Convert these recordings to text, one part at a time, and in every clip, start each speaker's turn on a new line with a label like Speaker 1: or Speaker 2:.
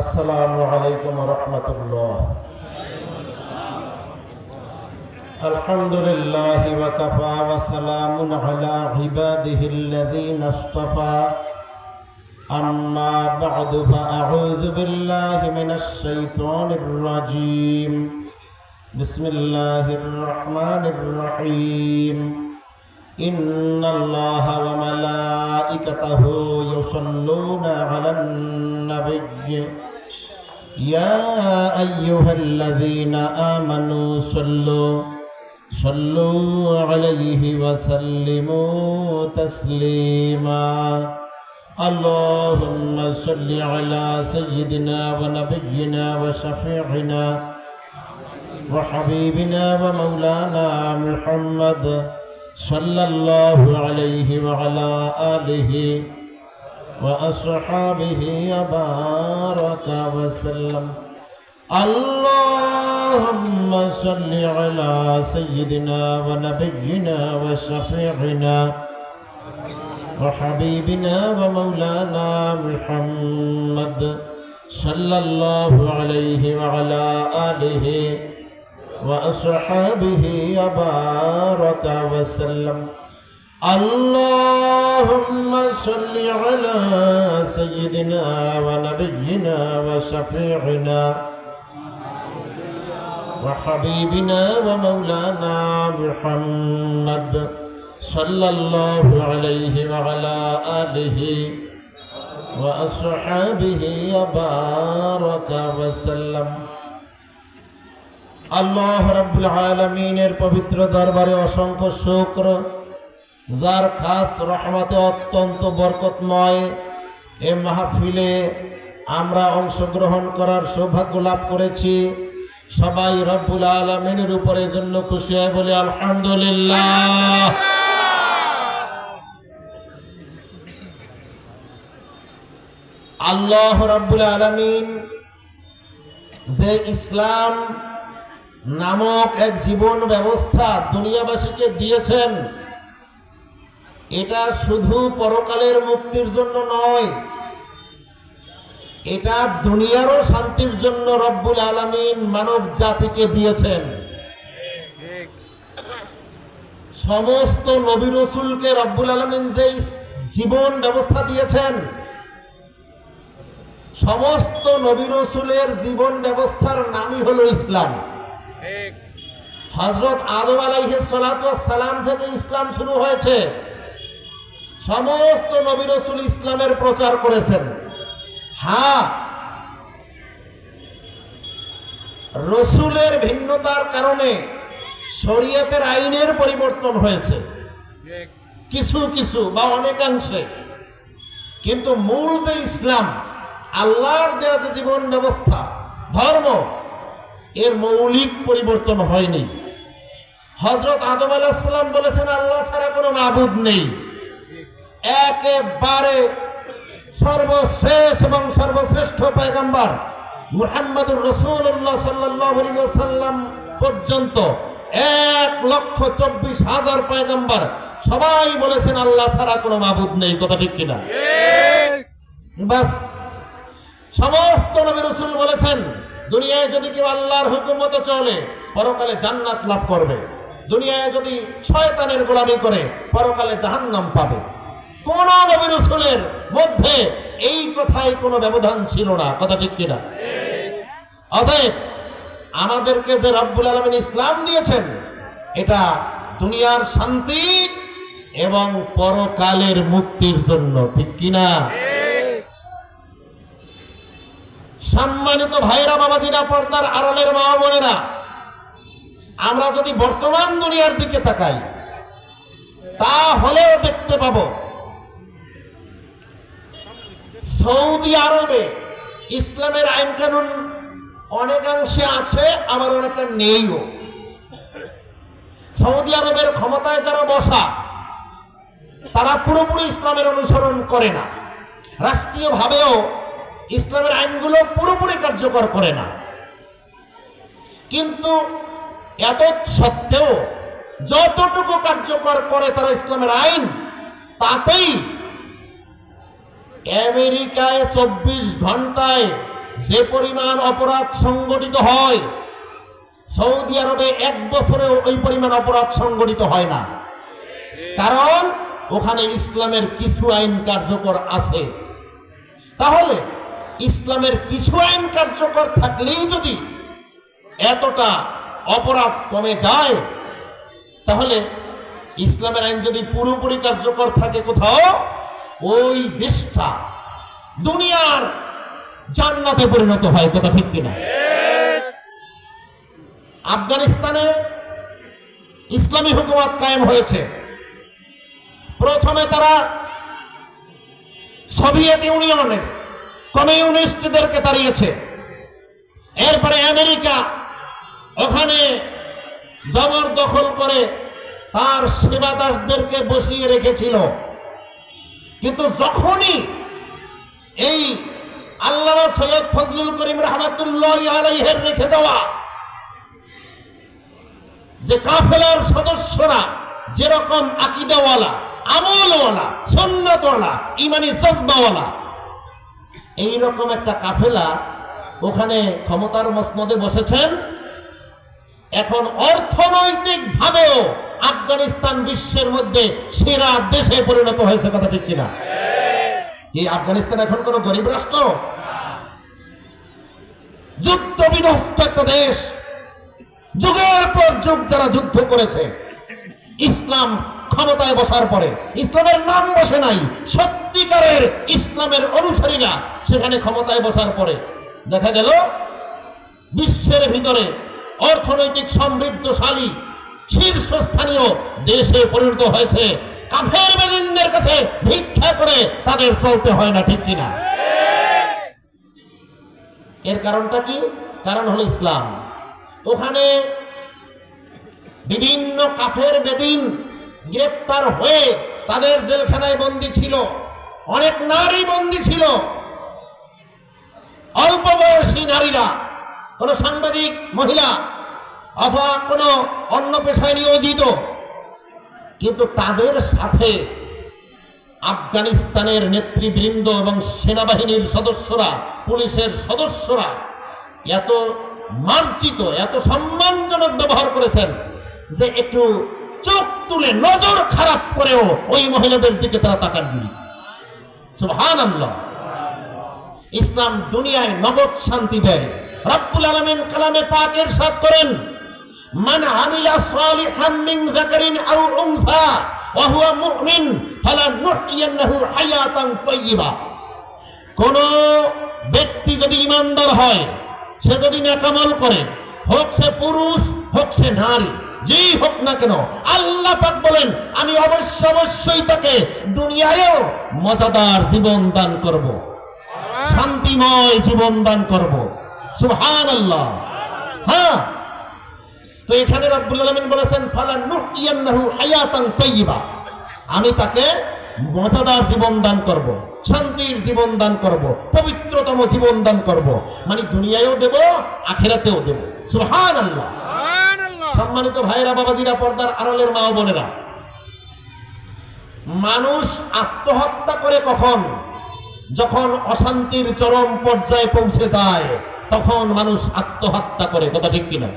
Speaker 1: আসসালামু আলাইকুম ওয়া রাহমাতুল্লাহ। আলহামদুলিল্লাহি ওয়া কাফা ওয়া সালামুন আলা ইবাদিহিল্লাযীনা ইসতাফা। আম্মা বা'দু ফাআউযু বিল্লাহি মিনাশ শাইতানির রাজীম। বিসমিল্লাহির রাহমানির রহিম। ইন্নাল্লাহা ওয়া মালাইকাতাহু ইউসাল্লুনা আলান নাবিয়্যি ইয়া আইয়ুহাল্লাযীনা আমানু সাল্লু আলাইহি ওয়া সাল্লিমু তাসলিমা। আল্লাহুম্মা সাল্লি আলা সাইয়্যিদিনা ওয়া নাবিয়্যিনা ওয়া শাফি'িনা ওয়া হাবিবিনা ওয়া মাওলানা মুহাম্মদ সাল্লাল্লাহু আলাইহি ওয়া আলা আলিহি ওয়া আসহাবিহি ওয়া বারাকা ওয়া সাল্লাম। আল্লাহুম্মা সাল্লি আলা সাইয়্যিদিনা ওয়া নাবিয়্যিনা ওয়া শাফি'িনা ওয়া হাবিবিনা ওয়া মাওলানা মুহাম্মদ সাল্লাল্লাহু আলাইহি ওয়া আলা আলিহি وأصحابه وبارك وسلم. اللهم صل على سيدنا ونبينا وشفيعنا وحبيبنا ومولانا محمد صلى الله عليه وعلى آله وأصحابه وبارك وسلم. আল্লাহ রাব্বুল আলামিনের পবিত্র দরবারে অসংখ্য শুকর, যার খাস রহমতে অত্যন্ত বরকতময় এ মাহফিলে আমরা অংশগ্রহণ করার সৌভাগ্য লাভ করেছি। সবাই রব্বুল আলামিনের উপরে জন্য খুশি হয়ে বলি আলহামদুলিল্লাহ। আল্লাহ রাব্বুল আলামিন যে ইসলাম নামক এক জীবন ব্যবস্থা দুনিয়াবাসীকে দিয়েছেন, এটা শুধু পরকালের মুক্তির জন্য নয়, এটা দুনিয়ারও শান্তির জন্য রব্বুল আলামিন মানব জাতিকে দিয়েছেন। সমস্ত নবী রাসূলকে রব্বুল আলামিন যে জীবন ব্যবস্থা দিয়েছেন, সমস্ত নবী রাসূলের জীবন ব্যবস্থার নামই হলো ইসলাম। হযরত আদম আলাইহিস সালাতু ওয়াস সালাম থেকে ইসলাম শুরু হয়েছে। সমস্ত নবী রাসূল ইসলামের প্রচার করেছেন। হ্যাঁ, রাসূলের ভিন্নতার কারণে শরীয়তের আইনের পরিবর্তন হয়েছে কিছু কিছু বা অনেকাংশে, কিন্তু মূল যে ইসলাম, আল্লাহর দেয়া যে জীবন ব্যবস্থা, ধর্ম, এর মৌলিক পরিবর্তন হয়নি। হযরত আদম আলাইহিস সালাম বলেছেন আল্লাহ ছাড়া কোনো মাবুদ নেই। একেবারে সর্বশেষ এবং সর্বশ্রেষ্ঠ পয়গম্বর মুহাম্মদুর রাসূলুল্লাহ সাল্লাল্লাহু আলাইহি ওয়াসাল্লাম পর্যন্ত 1,24,000 পয়গম্বর সবাই বলেছেন আল্লাহ ছাড়া কোনো মাবুদ নেই। কথা ঠিক কিনা? বাস, সমস্ত নবী রাসূল বলেছেন দুনিয়ায় যদি কেউ আল্লাহর হুকুম মতো চলে পরকালে জান্নাত লাভ করবে, দুনিয়ায় যদি শয়তানের গোলামি করে পরকালে জাহান্নাম পাবে। কোন নবী রাসূলের মধ্যে এই কথায় কোনো ব্যবধান ছিল না। কথা ঠিক কিনা? অতএব আমাদেরকে যে রব্বুল আলামিন ইসলাম দিয়েছেন, এটা দুনিয়ার শান্তি এবং পরকালের মুক্তির জন্য। ঠিক কিনা? সম্মানিত ভাইরা, বাবাজিরা, পর্দার আড়ালের মা বোনেরা, আমরা যদি বর্তমান দুনিয়ার দিকে তাকাই তাহলেও দেখতে পাবো সৌদি আরবে ইসলামের আইন কানুন অনেকাংশে আছে, আবার অনেকটা নেইও। সৌদি আরবের ক্ষমতায় যারা বসা তারা পুরোপুরি ইসলামের অনুসরণ করে না, রাষ্ট্রীয়ভাবেও ইসলামের আইনগুলো পুরোপুরি কার্যকর করে না। কিন্তু এত সত্ত্বেও যতটুকু কার্যকর করে তারা ইসলামের আইন, তাতেই আমেরিকায় 24 ঘন্টায় যে পরিমাণ অপরাধ সংগঠিত হয়, সৌদি আরবে 1 বছরেও ওই পরিমাণ অপরাধ সংগঠিত হয় না। কারণ ওখানে ইসলামের কিছু আইন কার্যকর আছে। তাহলে ইসলামের কিছু আইন কার্যকর থাকলেই যদি এতটা অপরাধ কমে যায়, তাহলে ইসলামের আইন যদি পুরোপুরি কার্যকর থাকে কোথাও, ওই দেশটা দুনিয়ার জান্নাতে পরিণত হয়। কথা ঠিক কিনা? আফগানিস্তানে ইসলামী হুকুমত কায়েম হয়েছে। প্রথমে তারা সোভিয়েত ইউনিয়নের কমিউনিস্টদেরকে তাড়িয়েছে। এরপরে আমেরিকা ওখানে জবরদখল করে তার সেবাদাসদেরকে বসিয়ে রেখেছিল। কিন্তু যখনই এই আল্লামা সৈয়দ ফজলুল করিম রহমাতুল্লাহি আলাইহির রেখে যাওয়া যে কাফেলার সদস্যরা যেরকম আকীদাওয়ালা, আমলওয়ালা, সুন্নাতওয়ালা, ঈমানি জজবাওয়ালা, এইরকম একটা কাফেলা ওখানে ক্ষমতার মসনদে বসেছেন। এখন অর্থনৈতিক ভাবেও আফগানিস্তান বিশ্বের মধ্যে সেরা দেশে পরিণত হয়েছে। কথা ঠিক কিনা? এই আফগানিস্তান এখন কোন গরিব রাষ্ট্র? যুদ্ধ বিধ্বস্ত একটা দেশ। যুগের পর যুগ যারা যুদ্ধ করেছে, ইসলাম ক্ষমতায় বসার পরে ইসলামের নাম বসে নাই, সত্যিকারের ইসলামের অনুসারীরা সেখানে ক্ষমতায় বসার পরে দেখা গেল বিশ্বের ভিতরে অর্থনৈতিক সমৃদ্ধশালী শীর্ষস্থানীয় দেশে পরিণত হয়েছে। কাফের বেদিনদের কাছে ভিক্ষা করে তাদের চলতে হয় না। ঠিক কিনা? এর কারণটা কি? কারণ হলো ইসলাম। ওখানে বিভিন্ন কাফের বেদিন গ্রেপ্তার হয়ে তাদের জেলখানায় বন্দী ছিল। অনেক নারী বন্দী ছিল, অল্প বয়সী নারীরা, কোন সাংবাদিক মহিলা অথবা কোন অন্য পেশায় নিয়োজিত। কিন্তু তাদের সাথে আফগানিস্তানের নেতৃবৃন্দ এবং সেনাবাহিনীর সদস্যরা, পুলিশের সদস্যরা এত মার্জিত, এত সম্মানজনক ব্যবহার করেছেন যে একটু চোখ তুলে নজর খারাপ করেও ওই মহিলাদের দিকে তারা তাকাননি। সুবহানাল্লাহ। ইসলাম দুনিয়ায় নগদ শান্তি দেয়। রব্বুল আলামিন কালামে পাক ইরশাদ করেন, মান আমিলা সালিহাম মিন যাকারিন আও উনসা ওয়া হুয়া মুমিন ফালানুহইয়ান্নাহু হায়াতান তাইয়্যিবা। কোন ব্যক্তি যদি ঈমানদার হয়, সে যদি নেক আমল করে, হোক সে পুরুষ হোক সে নারী, যেই হোক না কেন, আল্লাহ পাক বলেন আমি অবশ্যই তাকে দুনিয়ায়ও মজাদার জীবন দান করব, শান্তিময় জীবন দান করব। সুবহানাল্লাহ। হ্যাঁ, তো এখানে রব্বুল আলামিন বলেছেন ফালানুহইয়ান্নাহু হায়াতান তাইয়্যিবা, আমি তাকে মজাদার জীবন দান করব, শান্তির জীবন দান করব, পবিত্রতম জীবন দান করব। মানে দুনিয়ায়ও দেব, আখিরাতেও দেব। সুবহানাল্লাহ। সম্মানিত ভাইরা, বাবাজিরা, পর্দার আড়ালের মা ও বোনেরা, মানুষ আত্মহত্যা করে কখন? যখন অশান্তির চরম পর্যায়ে পৌঁছে যায় তখন মানুষ আত্মহত্যা করে। কথা ঠিক কিনা?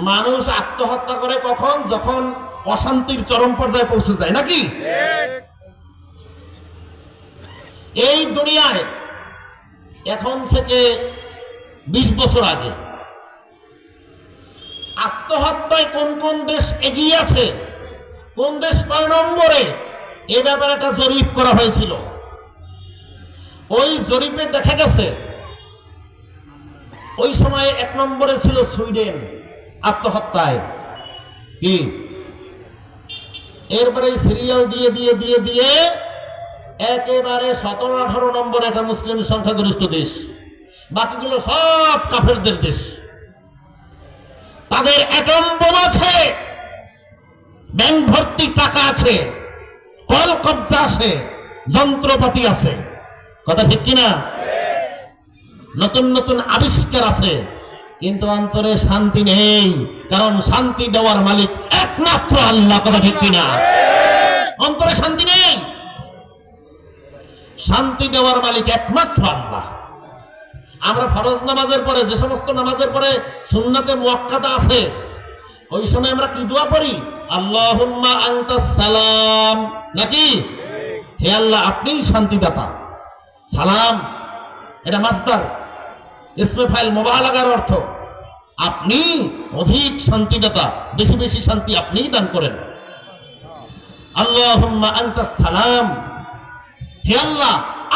Speaker 1: মানুষ আত্মহত্যা করে কখন? যখন অশান্তির চরম পর্যায়ে পৌঁছে যায়, নাকি? এই দুনিয়ায় এখন থেকে 20 বছর আগে আত্মহত্যায় কোন কোন দেশ এগিয়ে আছে, কোন দেশ কয় নম্বরে, এ ব্যাপারে একটা জরিপ করা হয়েছিল। ওই জরিপে দেখা গেছে ওই সময়ে 1 নম্বরে ছিল সুইডেন আত্মহত্যায়। কি? এরপরে সিরিয়াল দিয়ে দিয়ে দিয়ে দিয়ে একেবারে 17-18 নম্বর একটা মুসলিম সংখ্যাগরিষ্ঠ দেশ, বাকিগুলো সব কাফেরদের দেশ। তাদের অ্যাটম বোম আছে, ব্যাংক ভর্তি টাকা আছে, কল কবজা আছে, যন্ত্রপাতি আছে। কথা ঠিক কিনা? নতুন নতুন আবিষ্কার আছে, কিন্তু অন্তরে শান্তি নেই। কারণ শান্তি দেওয়ার মালিক একমাত্র আল্লাহ। কথা ঠিক কিনা? অন্তরে শান্তি নেই, শান্তি দেওয়ার মালিক একমাত্র আল্লাহ। আমরা ফরজ নামাজের পরে যে সমস্ত নামাজের পরে সুন্নাতে মুআক্কাদা আছে, ওই সময় আমরা কি দোয়া পড়ি? আল্লাহুম্মা আনতাস সালাম, নাকি? হে আল্লাহ, আপনিই শান্তিদাতা। সালাম এটা মাসদার, ইসমে ফাইল মুবালাগার অর্থ আপনি অধিক শান্তিদাতা, বেশি বেশি শান্তি আপনিই দান করেন। আল্লাহুম্মা আনতাস সালাম, হে আল্লাহ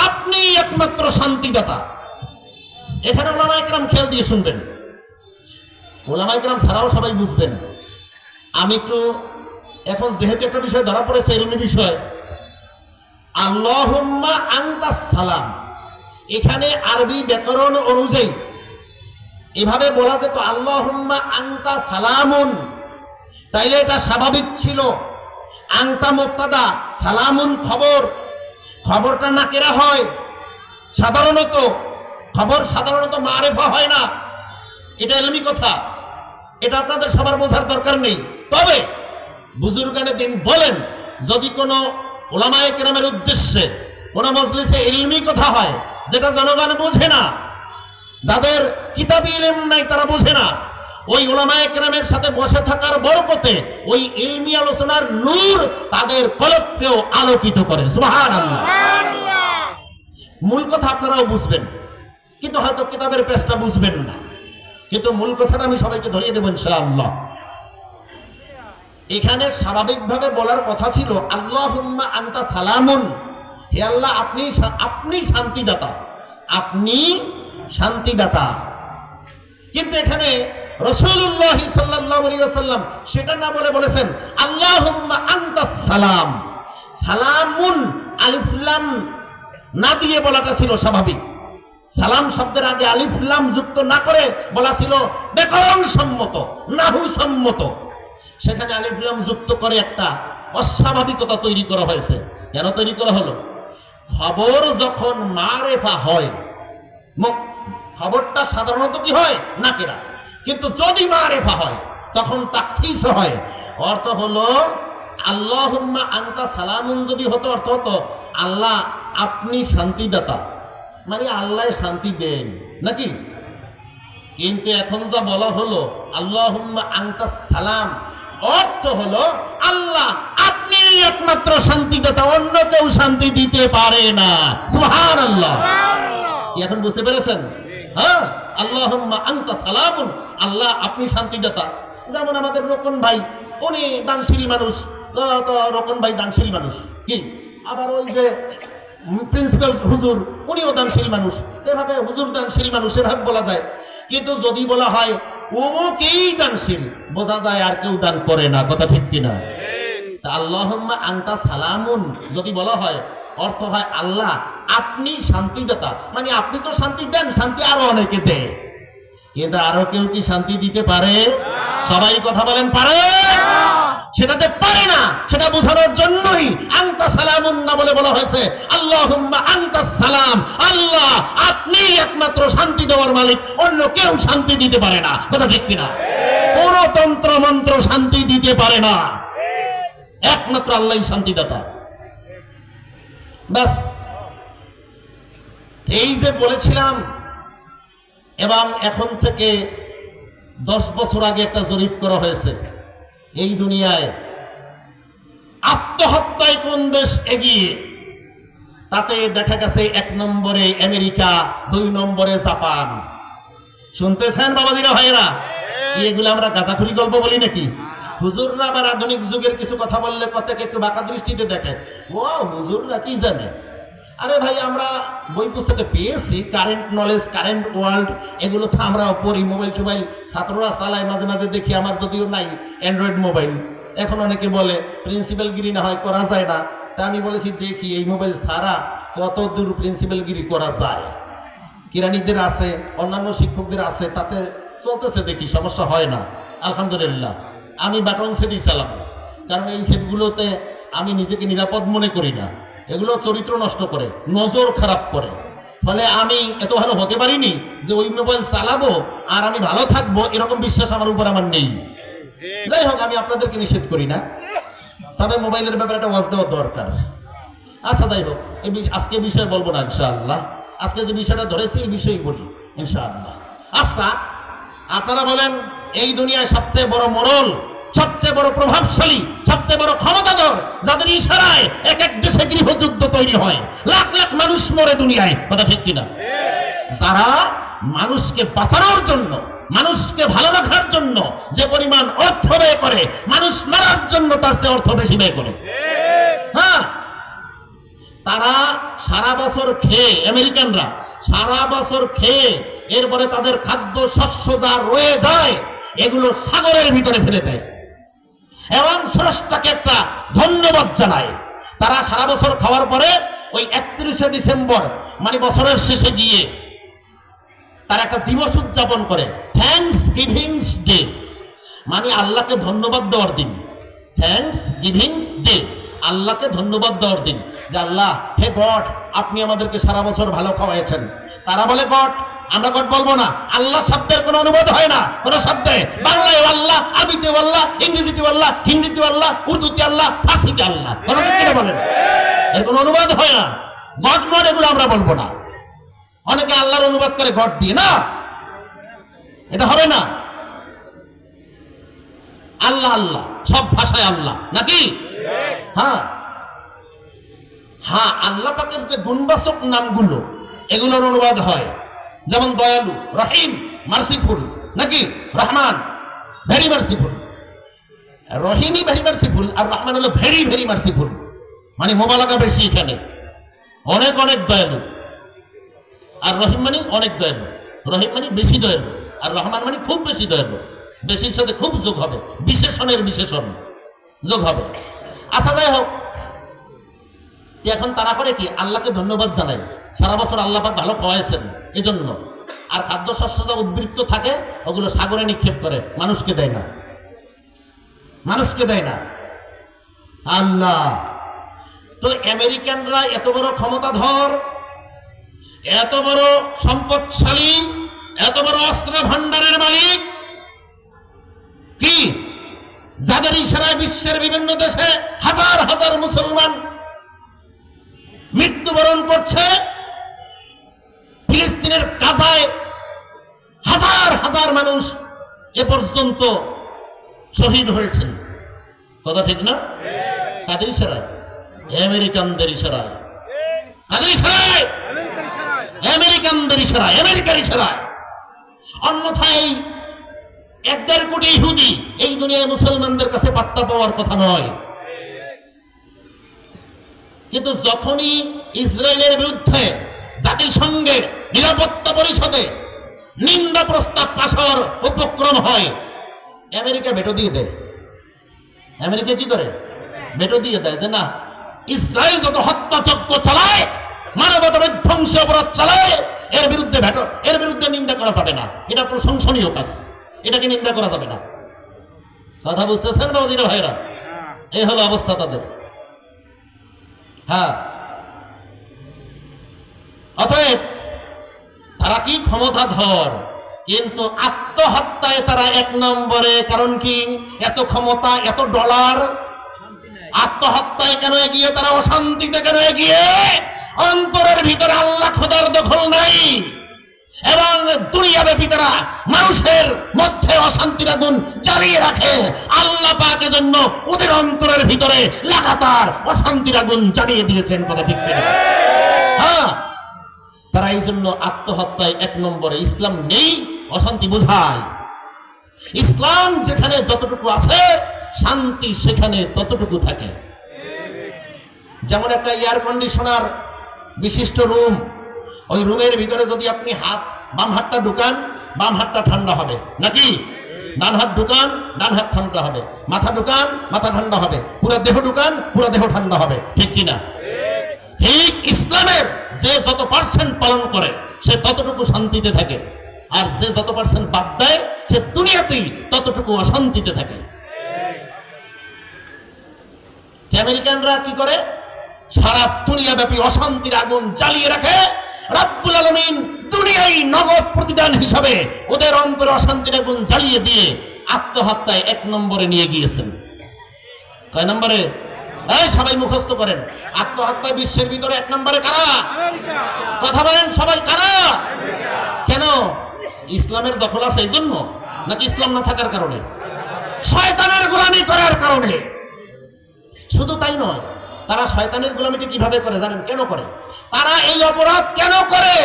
Speaker 1: আপনি একমাত্র শান্তিদাতা। এখানে ওলামায়ে কেরাম খেয়াল দিয়ে শুনবেন, ওলামায়ে কেরাম ছাড়াও সবাই বুঝবেন। আমি একটু এখন যেহেতু একটা বিষয় ধরা পড়েছে, ইলমি বিষয়, আল্লাহুম্মা আনতাস সালাম, এখানে আরবি ব্যাকরণ অনুযায়ী এভাবে বলা যেত আল্লাহুম্মা আনতা সালামুন, তাইলে এটা স্বাভাবিক ছিল। আনতা মুবতাদা, সালামুন খবর, খবরটা নাকিরা হয় সাধারণত, খবর সাধারণত মারিফা হয় না, এটা ইলমি কথা, এটা আপনাদের সবার বোঝার দরকার নেই। তবে বুজুর্গানে দিন বলেন, যদি কোনো উলামায়ে কেরামের উদ্দেশ্যে কোন মজলিসে ইলমি কথা হয় যেটা জনগণ বোঝে না, যাদের কিতাবী ইলম নাই তারা বোঝে না, ওই উলামায়ে কেরামের সাথে বসে থাকার বরকতে ওই ইলমি আলোচনার নূর তাদের কলবকেও আলোকিত করে। সুবহানাল্লাহ। মূল কথা আপনারাও বুঝবেন, কিন্তু হয়তো কিতাবের পেজটা বুঝবেন না, কিন্তু মূল কথাটা আমি সবাইকে ধরিয়ে দেব ইনশাআল্লাহ। এখানে স্বাভাবিকভাবে বলার কথা ছিল আল্লাহুম্মা আনতা সালামুন, হে আল্লাহ আপনি শান্তিদাতা, আপনি শান্তিদাতা। কিন্তু এখানে রাসূলুল্লাহ সাল্লাল্লাহু আলাইহি ওয়াসাল্লাম সেটা না বলে বলেছেন আল্লাহুম্মা আনতাস সালাম। সালামুন আলিফ লাম না দিয়ে বলাটা ছিল স্বাভাবিক। সালাম শব্দের আগে আলিফ লাম যুক্ত না করে বলা ছিল ব্যাকরণ সম্মত, নাহু সম্মত। সেখানে আলিফ লাম যুক্ত করে একটা অস্বাভাবিকতা তৈরি করা হয়েছে। কেন তৈরি করা হলো? খবর যখন মারেফা হয়, খবরটা সাধারণত কি হয়? নাকিরা। কিন্তু যদি মারেফা হয় তখন তাকসিস হয়। অর্থ হলো আল্লাহুম্মা আনতা সালামুন যদি হতো, অর্থ হতো আল্লাহ আপনি শান্তিদাতা, মানে আল্লাহ শান্তি দেন, নাকি? কিন্তু এখন যা বলা হলো আল্লাহুম্মা আনতাস সালাম, অর্থ হলো আল্লাহ আপনি একমাত্র শান্তিদাতা, অন্য কেউ শান্তি দিতে পারে না। সুবহানাল্লাহ। এখন বুঝতে পেরেছেন? হ্যাঁ, আল্লাহুম্মা আনতা সালামুন, আল্লাহ আপনি শান্তিদাতা। যেমন আমাদের রোকন ভাই, উনি দানশীল মানুষ, রোকন ভাই দানশীল মানুষ, কি? আবার ওই যে প্রিন্সিপাল হুজুর, উনিও দানশীল মানুষ, এভাবে হুজুর দানশীল মানুষ এভাবে বলা যায়। কিন্তু যদি বলা হয় অমুকই দানশীল, বোঝা যায় আর কেউ দান করে না। কথা ঠিক কিনা? আল্লাহুম্মা আনতা সালামুন যদি বলা হয়, অর্থ হয় আল্লাহ আপনি শান্তিদাতা, মানে আপনি তো শান্তি দেন, শান্তি আরো অনেকে দেয়, কিন্তু আরো কেউ কি শান্তি দিতে পারে? সবাই কথা বলেন, পারে? সেটা যে পারে না সেটা বোঝানোর জন্যই আনতা সালামুন না বলে বলা হয়েছে আল্লাহুম্মা আনতাস সালাম, আল্লাহ আপনি একমাত্র শান্তি দেওয়ার মালিক, অন্য কেউ শান্তি দিতে পারে না। কথা ঠিক কিনা? কোন তন্ত্র মন্ত্র শান্তি দিতে পারে না, একমাত্র আল্লাহই শান্তিদাতা। বাস, এই যে বলেছিলাম। এবং এখন থেকে 10 বছর আগে একটা জরিপ করা হয়েছে, এই দুনিয়ায় আত্মহত্যায় কোন দেশ এগিয়ে, তাতে দেখা গেছে 1 নম্বরে আমেরিকা, 2 নম্বরে জাপান। শুনতেছেন বাবাজিরা ভাইরা? এগুলো আমরা গাঁজাখুরি গল্প বলি নাকি? হুজুররা আবার আধুনিক যুগের কিছু কথা বললে কতকে একটু বাঁকা দৃষ্টিতে দেখে, ও হুজুররা কি জানে। আরে ভাই, আমরা বই পুস্তকে পেয়েছি কারেন্ট নলেজ, কারেন্ট ওয়ার্ল্ড, এগুলো তো আমরা পড়ি, মোবাইল টোবাইল ছাত্ররা চালায়, মাঝে মাঝে দেখি। আমার যদিও নাই অ্যান্ড্রয়েড মোবাইল। এখন অনেকে বলে প্রিন্সিপাল গিরি না হয় করা যায় না, তা আমি বলেছি দেখি এই মোবাইল ছাড়া কত দূর প্রিন্সিপাল গিরি করা যায়। কিরানিদের আছে, অন্যান্য শিক্ষকদের আছে, তাতে চলতেছে, দেখি সমস্যা হয় না আলহামদুলিল্লাহ। আমি বাটন সেটই চালাবো, কারণ এই সেটগুলোতে আমি নিজেকে নিরাপদ মনে করি না। এগুলো চরিত্র নষ্ট করে, নজর খারাপ করে। ফলে আমি এত ভালো হতে পারিনি যে ওই মোবাইল চালাবো আর আমি ভালো থাকবো, এরকম বিশ্বাস আমার উপর আমার নেই। যাই হোক, আমি আপনাদেরকে নিষেধ করি না, তবে মোবাইলের ব্যাপারে একটা ওয়াজ দেওয়া দরকার। আচ্ছা যাই হোক, আজকে বিষয়ে বলবো না ইনশাআল্লাহ। আজকে যে বিষয়টা ধরেছি এই বিষয়েই বলি। ইনশাআল্লাহ। আচ্ছা, আপনারা বলেন এই দুনিয়ায় সবচেয়ে বড় মোড়ল, সবচেয়ে বড় প্রভাবশালী, সবচেয়ে বড় ক্ষমতাধর, যাদের ইশারায় এক এক দেশে গৃহযুদ্ধ তৈরি হয়, লাখ লাখ মানুষ মরে দুনিয়ায়, কথা ঠিক কিনা? যারা মানুষকে বাঁচানোর জন্য, মানুষকে ভালো রাখার জন্য যে পরিমাণ অর্থ ব্যয় করে, মানুষ মারার জন্য তার চেয়ে অর্থ বেশি ব্যয় করে। হ্যাঁ, তারা সারা বছর খেয়ে, আমেরিকানরা সারা বছর খেয়ে এরপরে তাদের খাদ্য শস্য যা রয়ে যায় এগুলো সাগরের ভিতরে ফেলে দেয় এবং স্রষ্টাকে একটা ধন্যবাদ জানায়। তারা সারা বছর খাওয়ার পরে ওই 31শে ডিসেম্বর মানে বছরের শেষে গিয়ে তারা একটা দিবস উদযাপন করে, থ্যাঙ্কস গিভিংস ডে, মানে আল্লাহকে ধন্যবাদ দেওয়ার দিন। থ্যাঙ্কস গিভিংস ডে, আল্লাহকে ধন্যবাদ দেওয়ার দিন, যে আল্লাহ, হে গড, আপনি আমাদেরকে সারা বছর ভালো খাওয়াইছেন। তারা বলে গড, আমরা গড বলবো না। আল্লাহ শব্দের কোনো অনুবাদ হয় না, কোন শব্দে। বাংলায় আল্লাহ, আরবিতে আল্লাহ, ইংরেজিতে আল্লাহ, হিন্দিতে আল্লাহ, উর্দুতে আল্লাহ, ফার্সিতে আল্লাহ, কিনা বলেন? এর কোনো অনুবাদ হয় না। গড নট, এগুলো আমরা বলবো না। অনেকে আল্লাহর অনুবাদ করে গড দিয়ে, না, এটা হবে না। আল্লাহ আল্লাহ, সব ভাষায় আল্লাহ, নাকি? হ্যাঁ হ্যাঁ, আল্লাহ পাকের যে গুণবাচক নামগুলো এগুলোর অনুবাদ হয়, যেমন দয়ালু, রহিম, মার্সিফুল, নাকি? Rahman, very merciful. রহিমই ভেরি মার্সিফুল আর রহমান হলো ভেরি ভেরি মার্সিফুল, মানে মোবালাগা বেশি এখানে, অনেক অনেক দয়ালু। আর রহিম মানে অনেক দয়ালু, রহিম মানে বেশি দয়ালু, আর রহমান মানে খুব বেশি দয়ালু। বেশির সাথে খুব যোগ হবে, বিশেষণের বিশেষণ যোগ হবে। আচ্ছা, যাই হোক, এখন তারা করে কি, আল্লাহকে ধন্যবাদ জানাই, সারা বছর আল্লাহ পাক ভালো খাওয়াইছেন এজন্য। আর খাদ্য শস্য যা উদ্বৃত্ত থাকে ওগুলো সাগরে নিক্ষেপ করে, মানুষকে দেয় না, মানুষকে দেয় না। আল্লাহ তো, আমেরিকানরা এত বড় ক্ষমতাধর, এত বড় সম্পদশালী, এত বড় অস্ত্র ভান্ডারের মালিক, কি যাদের ইশারায় বিশ্বের বিভিন্ন দেশে হাজার হাজার মুসলমান মৃত্যুবরণ করছে। ফিলিস্তিনের গাজায় হাজার হাজার মানুষ এ পর্যন্ত শহীদ হয়েছেন, কথা ঠিক না? কাদের ইশারায়? আমেরিকানদের ইশারায়। কাদের ইশারায়? আমেরিকানদের ইশারায়, আমেরিকার ইশারায়। অন্যথায় 1.5 কোটি ইহুদি এই দুনিয়ায় মুসলমানদের কাছে পাত্তা পাওয়ার কথা নয়। কিন্তু যখনই ইসরায়েলের বিরুদ্ধে জাতিসংঘের নিরাপত্তা পরিষদে নিন্দা প্রস্তাব পাস হওয়ার উপক্রম হয়, আমেরিকা ভেটো দিয়ে দেয়। আমেরিকা কি করে? ভেটো দিয়ে দেয় যে না, ইসরায়েল যত হত্যাযজ্ঞ চালায়, মানবতা বিধ্বংসী অপরাধ চালায়, এর বিরুদ্ধে নিন্দা করা যাবে না। এটা প্রশংসনীয় কাজ, এটাকে নিন্দা করা যাবে না। কথা বুঝতেছেন বাবাজিরা, ভাইরা? এই হলো অবস্থা তাদের। হ্যাঁ, অতএব তারা কি ক্ষমতাধর, কিন্তু আত্মহত্যায় তারা 1 নম্বরে। কারণ কি? এত ক্ষমতা, এত ডলার, আত্মহত্যায় কেন এগিয়ে? তারা অশান্তিতে কেন এগিয়ে? অন্তরের ভিতরে আল্লাহ খোদার দখল নাই এবং দুনিয়াব্যাপী তারা মানুষের মধ্যে অশান্তির আগুন জ্বালিয়ে রাখে। আল্লাহ পাক এজন্য ওদের অন্তরের ভিতরে লাগাতার অশান্তির আগুন জ্বালিয়ে দিয়েছেন, কথা ঠিক কিনা? হ্যাঁ, তারা এই জন্য আত্মহত্যায় 1 নম্বরে। ইসলাম নেই, অশান্তি বোঝায়। ইসলাম যেখানে যতটুকু আছে, শান্তি সেখানে ততটুকু থাকে। যেমন একটা এয়ার কন্ডিশনার বিশিষ্ট রুম, ওই রুমের ভিতরে যদি আপনি বাম হাতটা ঢুকান, বাম হাতটা ঠান্ডা হবে, নাকি? ডান হাত ঢুকান, ডান হাত ঠান্ডা হবে। মাথা ঢুকান, মাথা ঠান্ডা হবে। পুরো দেহ ঢুকান, পুরো দেহ ঠান্ডা হবে, ঠিক কিনা? ঠিক ইসলামের যে যত পার্সেন্ট পালন করে সে ততটুকু শান্তিতে থাকে, আর যে যত পার্সেন্ট বাদ দেয় সে দুনিয়াতেই ততটুকু অশান্তিতে থাকে। আমেরিকানরা কি করে? সারা দুনিয়াব্যাপী অশান্তির আগুন জ্বালিয়ে রাখে। রব্বুল আলামিন দুনিয়ায় নগদ প্রতিদান হিসাবে ওদের অন্তরে অশান্তির আগুন জ্বালিয়ে দিয়ে আত্মহত্যায় 1 নম্বরে নিয়ে গিয়েছেন। কয় নম্বরে? সবাই মুখস্থ করেন। আত্মহত্যায় বিশ্বের ভিতরে 1 নম্বরে কারা? কথা বলেন সবাই, কারা? কেন? ইসলামের দখল আছে এই জন্য, নাকি ইসলাম না থাকার কারণে? শয়তানের গোলামি করার কারণে। শুধু তাই নয়, তারা শয়তানের গোলামিটি কিভাবে করে জানেন? কেন করে তারা এই অপরাধ কেন করে?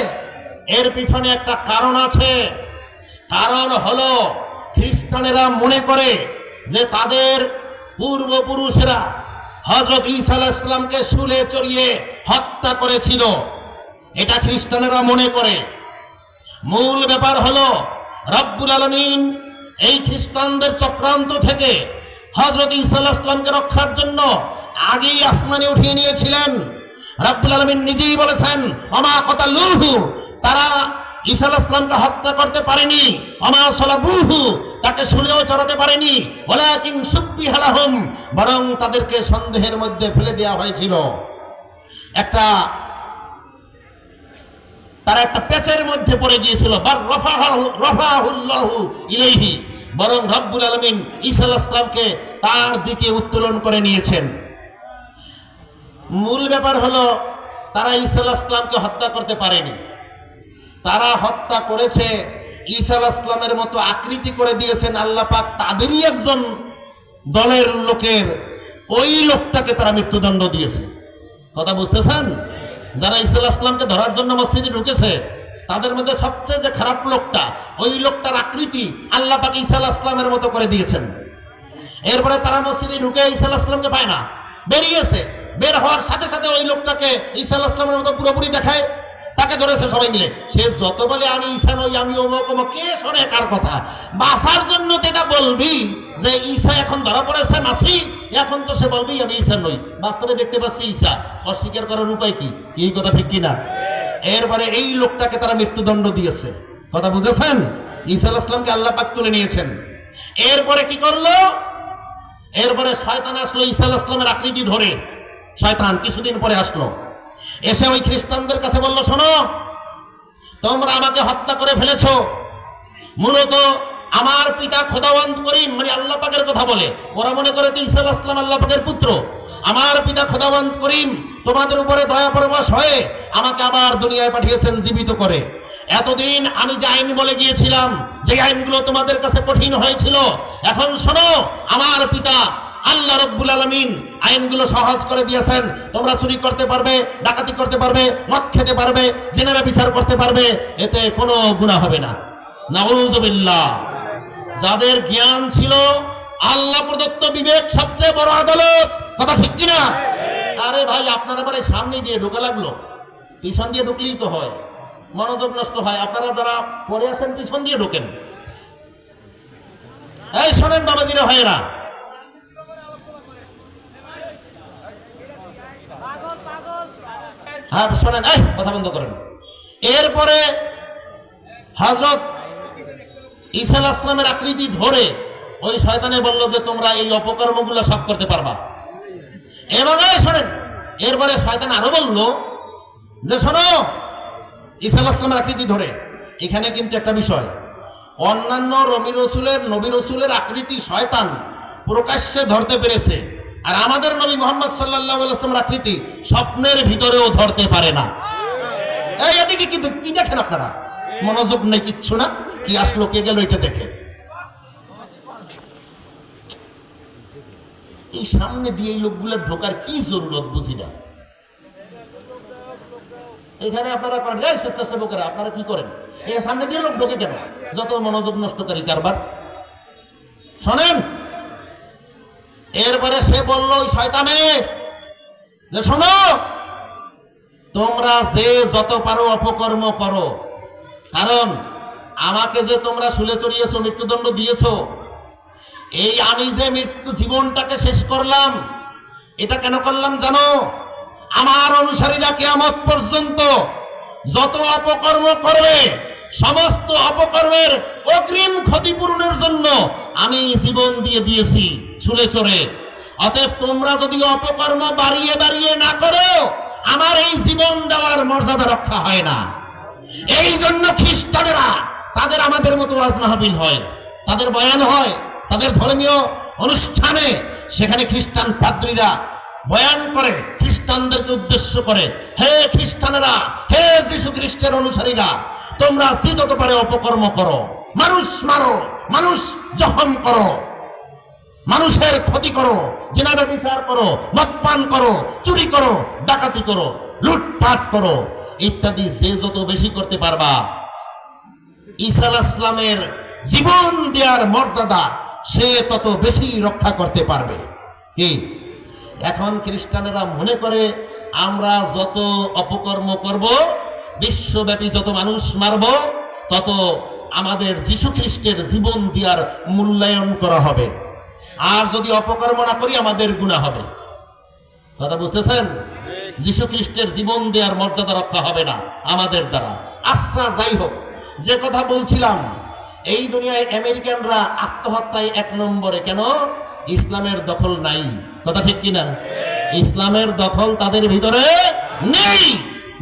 Speaker 1: এর পিছনে একটা কারণ আছে। কারণ হলো খ্রিস্টানেরা মনে করে যে তাদের পূর্বপুরুষেরা হযরত ঈসা আলাইহিস সালামকে শুলে চড়িয়ে হত্যা করেছিল, এটা খ্রিস্টানেরা মনে করে। মূল ব্যাপার হলো রব্বুল আলামিন এই খ্রিস্টানদের চক্রান্ত থেকে হযরত ঈসা আলাইহিস সালামকে রক্ষার জন্য আগেই আসমানে উঠিয়ে নিয়েছিলেন। রব্বুল আলামিন নিজেই বলেছেন, ওমা কাতালুহু, তারা ঈসা আলাইহিস সালামকে হত্যা করতে পারেনি, ওমা সালাবুহু, তাকে শুলেও চড়াতে পারেনি, ওয়ালাকিন শুব্বিহা লাহুম, বরং তাদেরকে সন্দেহের মধ্যে ফেলে দেওয়া হয়েছিল। তারা একটা পেচের মধ্যে পড়ে গিয়েছিল। বার রাফাহুল্লাহু ইলাইহি, বরং রব্বুল আলামিন ঈসা আলাইহিস সালামকে তার দিকে উত্তোলন করে নিয়েছেন। মূল ব্যাপার হলো তারা ঈসা আলাইহিস সালামকে হত্যা করতে পারেনি। তারা হত্যা করেছে ঈসা আলাইহিস সালামের মতো আকৃতি করে দিয়েছেন আল্লাহ পাক তাদেরই একজন দলের লোকের, ওই লোকটাকে তারা মৃত্যুদণ্ড দিয়েছে। কথা বুঝতেছেন? যারা ঈসা আলাইহিস সালামকে ধরার জন্য মসজিদে ঢুকেছে তাদের মধ্যে সবচেয়ে যে খারাপ লোকটা, ওই লোকটার আকৃতি আল্লাহ পাক ঈসা আলাইহিস সালামের মতো করে দিয়েছেন। এরপরে তারা মসজিদে ঢুকে ঈসা আলাইহিস সালামকে পায় না, বেরিয়েছে। বের হওয়ার সাথে সাথে ওই লোকটাকে ঈসা আলাইহিস সালামের মতো পুরোপুরি দেখায়, তাকে ধরেছে সবাই মিলে। সে যত বলে আমি ঈসা নই, আমি অমুক অমুক, কে শোনে কার কথা? বাঁচার জন্য তো এটা বলবি যে ঈসা এখন ধরা পড়েছে মাসি, এখন তো সে বলবি আমি ঈসা নই। বাস্তবে দেখতে পাচ্ছি ঈসা, অস্বীকার করার উপায় কি? এই কথা ঠিক কিনা? এরপরে এই লোকটাকে তারা মৃত্যুদণ্ড দিয়েছে। কথা বুঝেছেন? ঈসা আলাইহিস সালামকে আল্লাহ পাক তুলে নিয়েছেন। এরপরে কি করলো? এরপরে শয়তান আসলো ঈসা আলাইহিস সালামের আকৃতি ধরে। শয়তান কিছুদিন পরে আসলো, এসে ওই খ্রিস্টানদের কাছে বলল, শোনো, তোমরা আমাকে হত্যা করে ফেলেছো। মূলত আমার পিতা খোদাবন্দ করিম, মানে আল্লাহ পাকের কথা বলে, ওরা মনে করে ঈসা আলাইহিস সালাম আল্লাহ পাকের পুত্র। আমার পিতা খোদাবন্দ করিম তোমাদের উপরে দয়া পরবশ হয়ে আমাকে আবার দুনিয়ায় পাঠিয়েছেন জীবিত করে। এতদিন আমি যে আইন বলে গিয়েছিলাম, যে আইনগুলো তোমাদের কাছে কঠিন হয়েছিল, এখন শোনো, আমার পিতা আল্লাহ রব্বুল আলামিন আইনগুলো সহজ করে দিয়েছেন। তোমরা চুরি করতে পারবে, ডাকাতি করতে পারবে, মদ খেতে পারবে, জিনা ব্যভিচার করতে পারবে, এতে কোনো গুনাহ হবে না। নাউযুবিল্লাহ। যাদের জ্ঞান ছিল, আল্লাহ প্রদত্ত বিবেক সবচেয়ে বড় আদালত। কথা ঠিক কিনা? আরে ভাই, আপনারা এবারে সামনে দিয়ে ঢোকা লাগলো, পিছন দিয়ে ঢুকলেই তো হয়, মনোযোগ নষ্ট হয়। আপনারা যারা পড়ে আছেন পিছন দিয়ে ঢোকেন। এই শোনেন বাবাজিরা, ভাইয়েরা, হ্যাঁ শোনেন, এই কথা বন্ধ করেন। এরপরে হযরত ঈসা আলাইহিস সালামের আকৃতি ধরে ওই শয়তানে বলল যে তোমরা এই অপকর্মগুলো সব করতে পারবা। এবং শোনেন, এরপরে শয়তান আরো বলল যে শোনো, ঈসা আলাইহিস সালামের আকৃতি ধরে, এখানে কিন্তু একটা বিষয়, অন্যান্য নবী রসুলের আকৃতি শয়তান প্রকাশ্যে ধরতে পেরেছে, আর আমাদের নবী মুহাম্মদ সাল্লাল্লাহু আলাইহি ওয়াসাল্লামের আকৃতি স্বপ্নের ভিতরেও ধরতে পারে না। এই এদিকে কি দেখেন আপনারা? মনোযোগ নেই কিচ্ছু না, কি আসলো কে গেল এটা দেখে। এই সামনে দিয়ে এই লোকগুলোর ঢোকার কি জরুরত বুঝি না। এখানে আপনারা করেন, এই স্বেচ্ছাসেবকেরা আপনারা কি করেন? এই সামনে দিয়ে লোক ঢোকে কেন? যত মনোযোগ নষ্টকারী কারবার। শোনেন, এরপরে সে বলল ওই শয়তানে যে শোনো, তোমরা যে যত পারো অপকর্ম করো, কারণ আমাকে যে তোমরা শুলে চড়িয়েছো, মৃত্যুদণ্ড দিয়েছো, এই আমি যে জীবনটাকে শেষ করলাম, এটা কেন করলাম জানো? আমার অনুসারীরা কিয়ামত পর্যন্ত যত অপকর্ম করবে, সমস্ত অপকর্মের অগ্রিম ক্ষতিপূরণের জন্য আমি জীবন দিয়ে দিয়েছি শুলে চড়ে। অতএব তোমরা যদি অপকর্ম বাড়িয়ে বাড়িয়ে না করো, আমার এই জীবন দেওয়ার মর্যাদা রক্ষা হয় না। এই জন্য খ্রিস্টানেরা তাদের আমাদের মতো ওয়াজ মাহফিল হয়, তাদের বয়ান হয়, তাদের ধর্মীয় অনুষ্ঠানে সেখানে খ্রিস্টান পাদ্রীরা বয়ান করে, খ্রিস্টানদেরকে উদ্দেশ্য করে, হে খ্রিস্টানেরা, হে যীশু খ্রিস্টের অনুসারীরা, তোমরা যে যত পারে অপকর্ম করো, মানুষ মারো, মানুষ জখম করো, মানুষের ক্ষতি করো, জিনা ব্যভিচার করো, মদ পান করো, চুরি করো, ডাকাতি করো, লুটপাট করো ইত্যাদি যে যত বেশি করতে পারবা, ঈসা আলাইহিস সালামের জীবন দেওয়ার মর্যাদা সে তত বেশি রক্ষা করতে পারবে। কি এখন খ্রিস্টানেরা মনে করে আমরা যত অপকর্ম করব, বিশ্বব্যাপী যত মানুষ মারব, তত আমাদের যীশু খ্রিস্টের জীবন দেওয়ার মূল্যায়ন করা হবে, আর যদি অপকর্ম না করি আমাদের গুনাহ হবে। কথা বুঝতেছেন? যীশু খ্রিস্টের জীবন দেওয়ার মর্যাদা রক্ষা হবে না আমাদের দ্বারা। আচ্ছা, যাই হোক, যে কথা বলছিলাম, এই দুনিয়ায় আমেরিকানরা আত্মহত্যায় 1 নম্বরে। কেন? ইসলামের দখল নাই। কথা ঠিক কিনা? ইসলামের দখল তাদের ভিতরে নেই,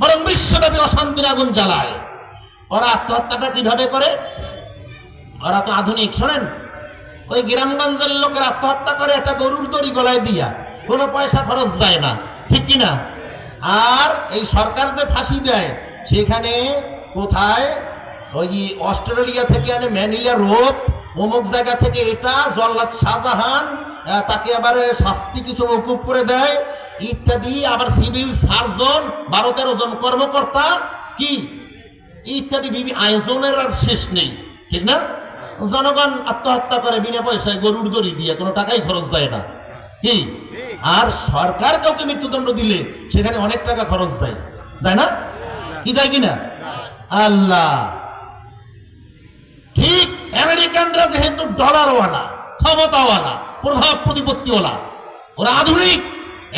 Speaker 1: বরং বিশ্বব্যাপী অশান্তির আগুন জ্বালায়। ওরা আত্মহত্যাটা কিভাবে করে? ওরা তো আধুনিক। শোনেন, ওই গ্রামগঞ্জের লোকের আত্মহত্যা করে একটা গরুর দড়ি গলায় দিয়া, কোনো পয়সা খরচ যায় না, ঠিক কিনা? আর এই সরকার যে ফাঁসি দেয়, সেখানে কোথায় ওই অস্ট্রেলিয়া থেকে আনে ম্যানিলা রোপ, অমুক জায়গা থেকে এটা, জল্লাদ শাহজাহান তাকে আবার শাস্তি কিছু মওকুফ করে দেয় ইত্যাদি, আবার সিভিল সার্জন 12-13 জন কর্মকর্তা, কি ইত্যাদি আয়োজনের আর শেষ নেই, ঠিক না? জনগণ আত্মহত্যা করে বিনা পয়সায় গরুর দড়ি দিয়ে, কোনো টাকাই খরচ যায় না, কি? আর সরকার কাউকে মৃত্যুদণ্ড দিলে সেখানে অনেক টাকা খরচ যায়, যায় না? কি যায় কিনা? আল্লাহ। ঠিক আমেরিকানরা যেহেতু ডলারওয়ালা, ক্ষমতাওয়ালা, প্রভাব প্রতিপত্তিওয়ালা, ওরা আধুনিক,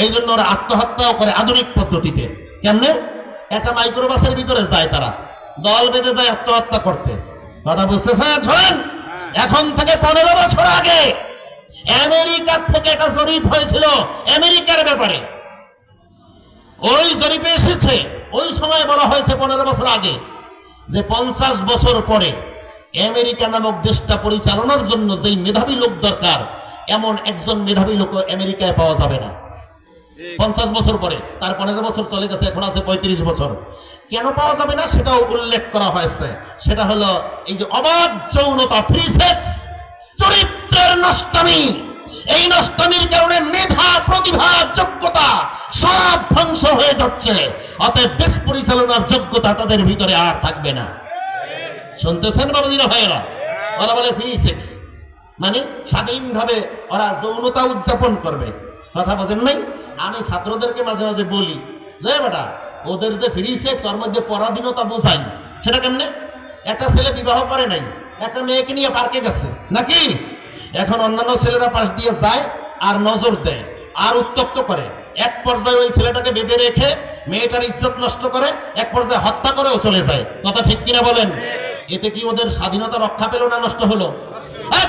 Speaker 1: এই জন্য ওরা আত্মহত্যাও করে আধুনিক পদ্ধতিতে। কেমনে? একটা মাইক্রোবাসের ভিতরে যায়, তারা দল বেঁধে যায় আত্মহত্যা করতে। কথা বুঝতেছেন? শোনেন, এখন থেকে 15 বছর আগে আমেরিকার থেকে একটা জরিপ হয়েছিল আমেরিকার ব্যাপারে। ওই জরিপে এসেছে, ওই সময় বলা হয়েছে 15 বছর আগে, যে 50 বছর পরে আমেরিকা নামক দেশটা পরিচালনার জন্য যেই মেধাবী লোক দরকার, এমন একজন মেধাবী লোক আমেরিকায় পাওয়া যাবে না 50 বছর পরে। তার 15 বছর চলে গেছে, এখন আছে 35 বছর। কেন পাওয়া যাবে না সেটাও উল্লেখ করা হয়েছে। সেটা হলো এই যে অবাধ যৌনতা, ফ্রি সেক্স, চরিত্রের নষ্টামি। এই নষ্টামির কারণে মেধা, প্রতিভা, যোগ্যতা সব ধ্বংস হয়ে যাচ্ছে। অতএব দেশ পরিচালনার যোগ্যতা তাদের ভিতরে আর থাকবে না। শুনতেছেন বাবুজিরা, ভাইয়েরা? ওরা বলে ফ্রি সেক্স, মানে স্বাধীনভাবে ওরা যৌনতা উদযাপন করবে। কথা বোঝেন নাই? আমি ছাত্রদেরকে মাঝে মাঝে বলি যে বেটা, ওদের যে ফ্রি সেক্স, ওর মধ্যে পরাধীনতা বোঝাই। সেটা কেমনে? একটা ছেলে বিবাহ করে নাই, একটা মেয়েকে নিয়ে পার্কে গেছে নাকি, এখন অন্যান্য ছেলেরা পাশ দিয়ে যায় আর নজর দেয় আর উত্তপ্ত করে। এক পর্যায়ে ওই ছেলেটাকে বেঁধে রেখে মেয়েটার ইজ্জত নষ্ট করে, এক পর্যায়ে হত্যা করেও চলে যায়। কথা ঠিক কিনা বলেন? এতে কি ওদের স্বাধীনতা রক্ষা পেল না নষ্ট হলো?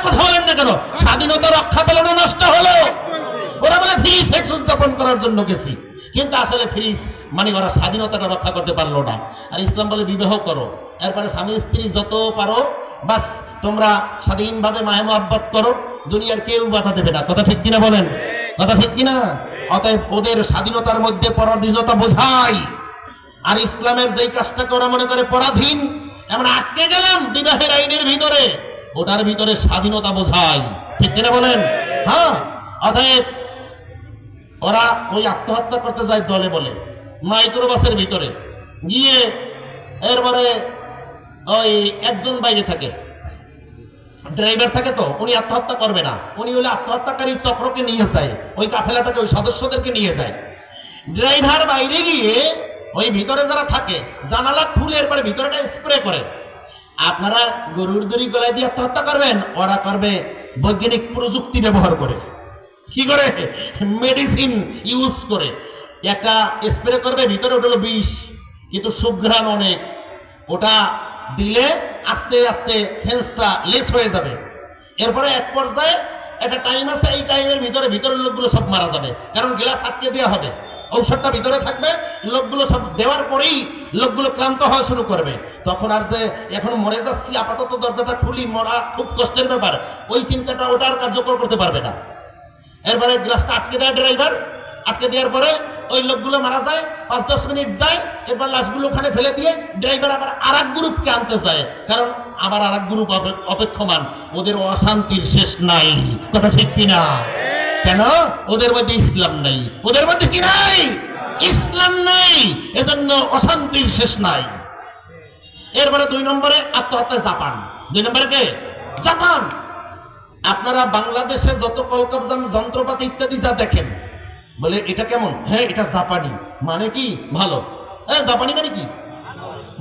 Speaker 1: কথা বলেন না কেন? স্বাধীনতা রক্ষা পেল না নষ্ট হলো? ওরা বলে ফ্রি সেক্স উদযাপন করার জন্য গেছি, কিন্তু আসলে ফ্রি মানে ওরা স্বাধীনতাটা রক্ষা করতে পারলো না। আর ইসলাম বলে বিবাহ করো, এরপরে স্বামী স্ত্রী যত পারো বাস তোমরা স্বাধীনভাবে মায়া মহব্বত করো, দুনিয়ার কেউ বাধা দেবে না। কথা ঠিক কিনা বলেন? কথা ঠিক কিনা? অতএব ওদের স্বাধীনতার মধ্যে পরাধীনতা বোঝায়, আর ইসলামের যেই কাজটাকে ওরা মনে করে পরাধীন, আমরা আটকে গেলাম বিবাহের আইনের ভিতরে, ওটার ভিতরে স্বাধীনতা বোঝায়। ঠিক কিনা বলেন? হ্যাঁ। অতএব ওরা ওই আত্মহত্যা করতে যায় দলে বলে, মাইক্রোবাসের ভিতরে গিয়ে, এরপরে ওই একজন বাইরে থাকে, ড্রাইভার থাকে, তো উনি আত্মহত্যা করবে না, উনি হলে আত্মহত্যাকারী চক্রকে নিয়ে যায়, ওই কাফেলাটাকে, ওই সদস্যদেরকে নিয়ে যায়। ড্রাইভার বাইরে গিয়ে ওই ভিতরে যারা থাকে জানালা খুলে এরপরে ভিতরেটা স্প্রে করে। আপনারা গরুর দড়ি গলায় দিয়ে আত্মহত্যা করবেন, ওরা করবে বৈজ্ঞানিক প্রযুক্তি ব্যবহার করে। কি করে? মেডিসিন ইউজ করে একটা স্প্রে করবে, ভিতরে ওটা হলো বিষ, কিন্তু সুঘ্রাণ অনেক। ওটা দিলে আস্তে আস্তে সেন্সটা লেস হয়ে যাবে। এরপরে এক পর্যায়ে একটা টাইম আছে, এই টাইমের ভিতরে ভিতরের লোকগুলো সব মারা যাবে, কারণ গ্লাস আটকে দেওয়া হবে, ঔষধটা ভিতরে থাকবে, লোকগুলো সব দেওয়ার পরেই লোকগুলো ক্লান্ত হওয়া শুরু করবে। তখন আর যে এখন মরে যাচ্ছি, আপাতত দরজাটা খুলি, মরা খুব কষ্টের ব্যাপার, ওই চিন্তাটা ওটা আর কার্যকর করতে পারবে না। এরপরে গ্লাসটা আটকে দেয় ড্রাইভার, আটকে দেওয়ার পরে ওই লোকগুলো মারা যায়, 5-10 মিনিট যায়, এরপর লাশগুলো ওখানে ফেলে দিয়ে ড্রাইভার আবার আরেক গ্রুপকে আনতে যায়, কারণ আবার আরেক গ্রুপ অপেক্ষমান। ওদের অশান্তির শেষ নাই, কথা ঠিক কিনা? কেন? ওদের মধ্যে ইসলাম নাই, ওদের মধ্যে কি নাই? ইসলাম নাই, এজন্য অশান্তির শেষ নাই। এরপরে 2 নম্বরে আত্মহত্যা জাপান। 2 নম্বরে কে? জাপান। আপনারা বাংলাদেশে যত কলকবজাম যন্ত্রপাতি ইত্যাদি যা দেখেন, বলে এটা কেমন? হ্যাঁ এটা জাপানি, মানে কি? ভালো। হ্যাঁ জাপানি মানে কি?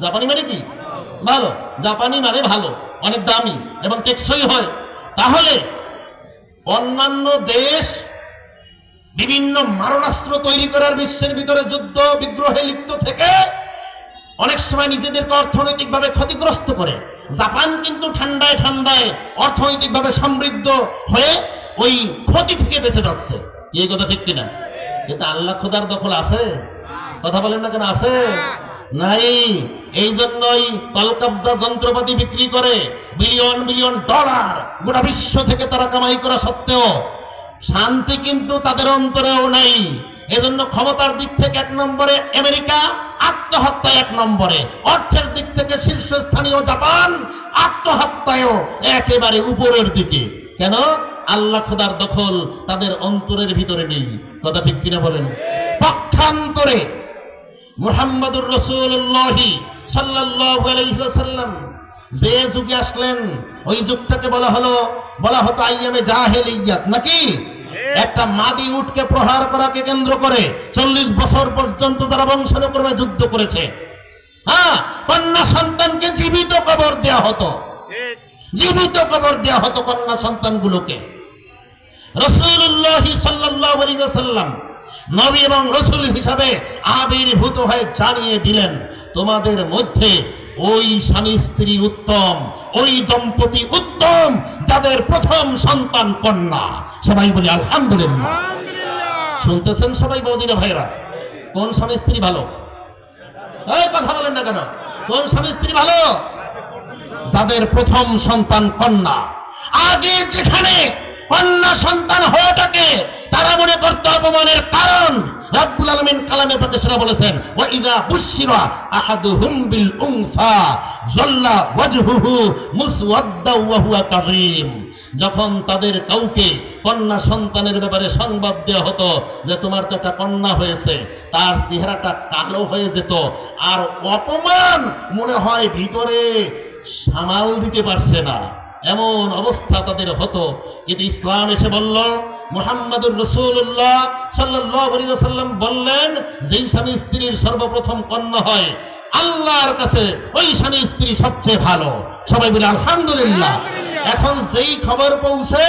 Speaker 1: জাপানি মানে কি? ভালো। জাপানি মানে ভালো, অনেক দামি এবং টেকসই হয়। তাহলে অন্যান্য দেশ বিভিন্ন মারণাস্ত্র তৈরি করার, বিশ্বের ভিতরে যুদ্ধ বিগ্রহে লিপ্ত থেকে অনেক সময় নিজেদেরকে অর্থনৈতিকভাবে ক্ষতিগ্রস্ত করে। জাপান কিন্তু ঠান্ডায় ঠান্ডায় অর্থনৈতিকভাবে সমৃদ্ধ হয়ে ওই ক্ষতি থেকে বেঁচে যাচ্ছে। এই কথা ঠিক কিনা? কিন্তু আল্লাহ খোদার দখল আছে? কথা বলেন না কেন? আছে? নাই। এই জন্যই কলকবজা যন্ত্রপাতি বিক্রি করে বিলিয়ন বিলিয়ন ডলার গোটা বিশ্ব থেকে তারা কামাই করা সত্ত্বেও শান্তি কিন্তু তাদের অন্তরেও নাই। এজন্য ক্ষমতার দিক থেকে 1 নম্বরে আমেরিকা, আত্মহত্যায় 1 নম্বরে, অর্থের দিক থেকে শীর্ষস্থানীয় জাপান, আত্মহত্যায়ও একেবারে উপরের দিকে। কেন? আল্লাহ খোদার দখল তাদের অন্তরের ভিতরে নেই। কথা ঠিক কিনা বলেন? পক্ষান্তরে মুহাম্মদুর রাসূলুল্লাহ সাল্লাল্লাহু আলাইহি ওয়াসাল্লাম যে যুগে আসলেন, ওই যুগটাকে বলা হতো আইয়ামে জাহেলিয়াত, নাকি? একটা মাদি উটকে প্রহার করাকে কেন্দ্র করে 40 বছর পর্যন্ত যারা বংশানুক্রমে যুদ্ধ করেছে, হ্যাঁ, কন্যা সন্তানকে জীবিত কবর দেওয়া হতো, জীবিত কবর দেওয়া হতো কন্যা সন্তানগুলোকে। রাসূলুল্লাহ সাল্লাল্লাহু আলাইহি ওয়াসাল্লাম নবী এবং রাসূল হিসাবে আবির্ভূত হয়ে জানিয়ে দিলেন, তোমাদের মধ্যে ওই স্বামী স্ত্রী উত্তম, ওই দম্পতি উত্তম যাদের প্রথম সন্তান কন্যা। সবাই বলি আলহামদুলিল্লাহ। শুনতেছেন সবাই বৌদিরা ভাইরা? কোন স্বামী স্ত্রী ভালো? এই কথা বলেন না কেন? কোন স্বামী স্ত্রী ভালো? যাদের প্রথম সন্তান কন্যা। আগে যেখানে কন্যা সন্তান হওয়াটাকে তারা মনে করতে অপমানের কারণ, রব্বুল আলামিন কালামে পাকে সেটা বলেছেন, ওয়া ইযা বুশিরা আহাদুহুম বিল উনসা যাল্লা ওয়াজহুহু মুসওয়াদ্দা ওয়া হুয়া কাযীম। যখন তাদের কাউকে কন্যা সন্তানের ব্যাপারে সংবাদ দেওয়া হতো যে তোমার তো একটা কন্যা হয়েছে, তার চেহারাটা কালো হয়ে যেত, আর অপমান মনে হয় ভিতরে সামাল দিতে পারছে না, এমন অবস্থা তাদের হতো। কিন্তু ইসলাম এসে বলল, মুহাম্মদুর রাসূলুল্লাহ সাল্লাল্লাহু আলাইহি ওয়াসাল্লাম বললেন, যেই স্বামী স্ত্রীর সর্বপ্রথম কন্যা হয়, আল্লাহর কাছে ওই স্বামী স্ত্রী সবচেয়ে ভালো। সবাই বলে আলহামদুলিল্লাহ। এখন যেই খবর পৌঁছে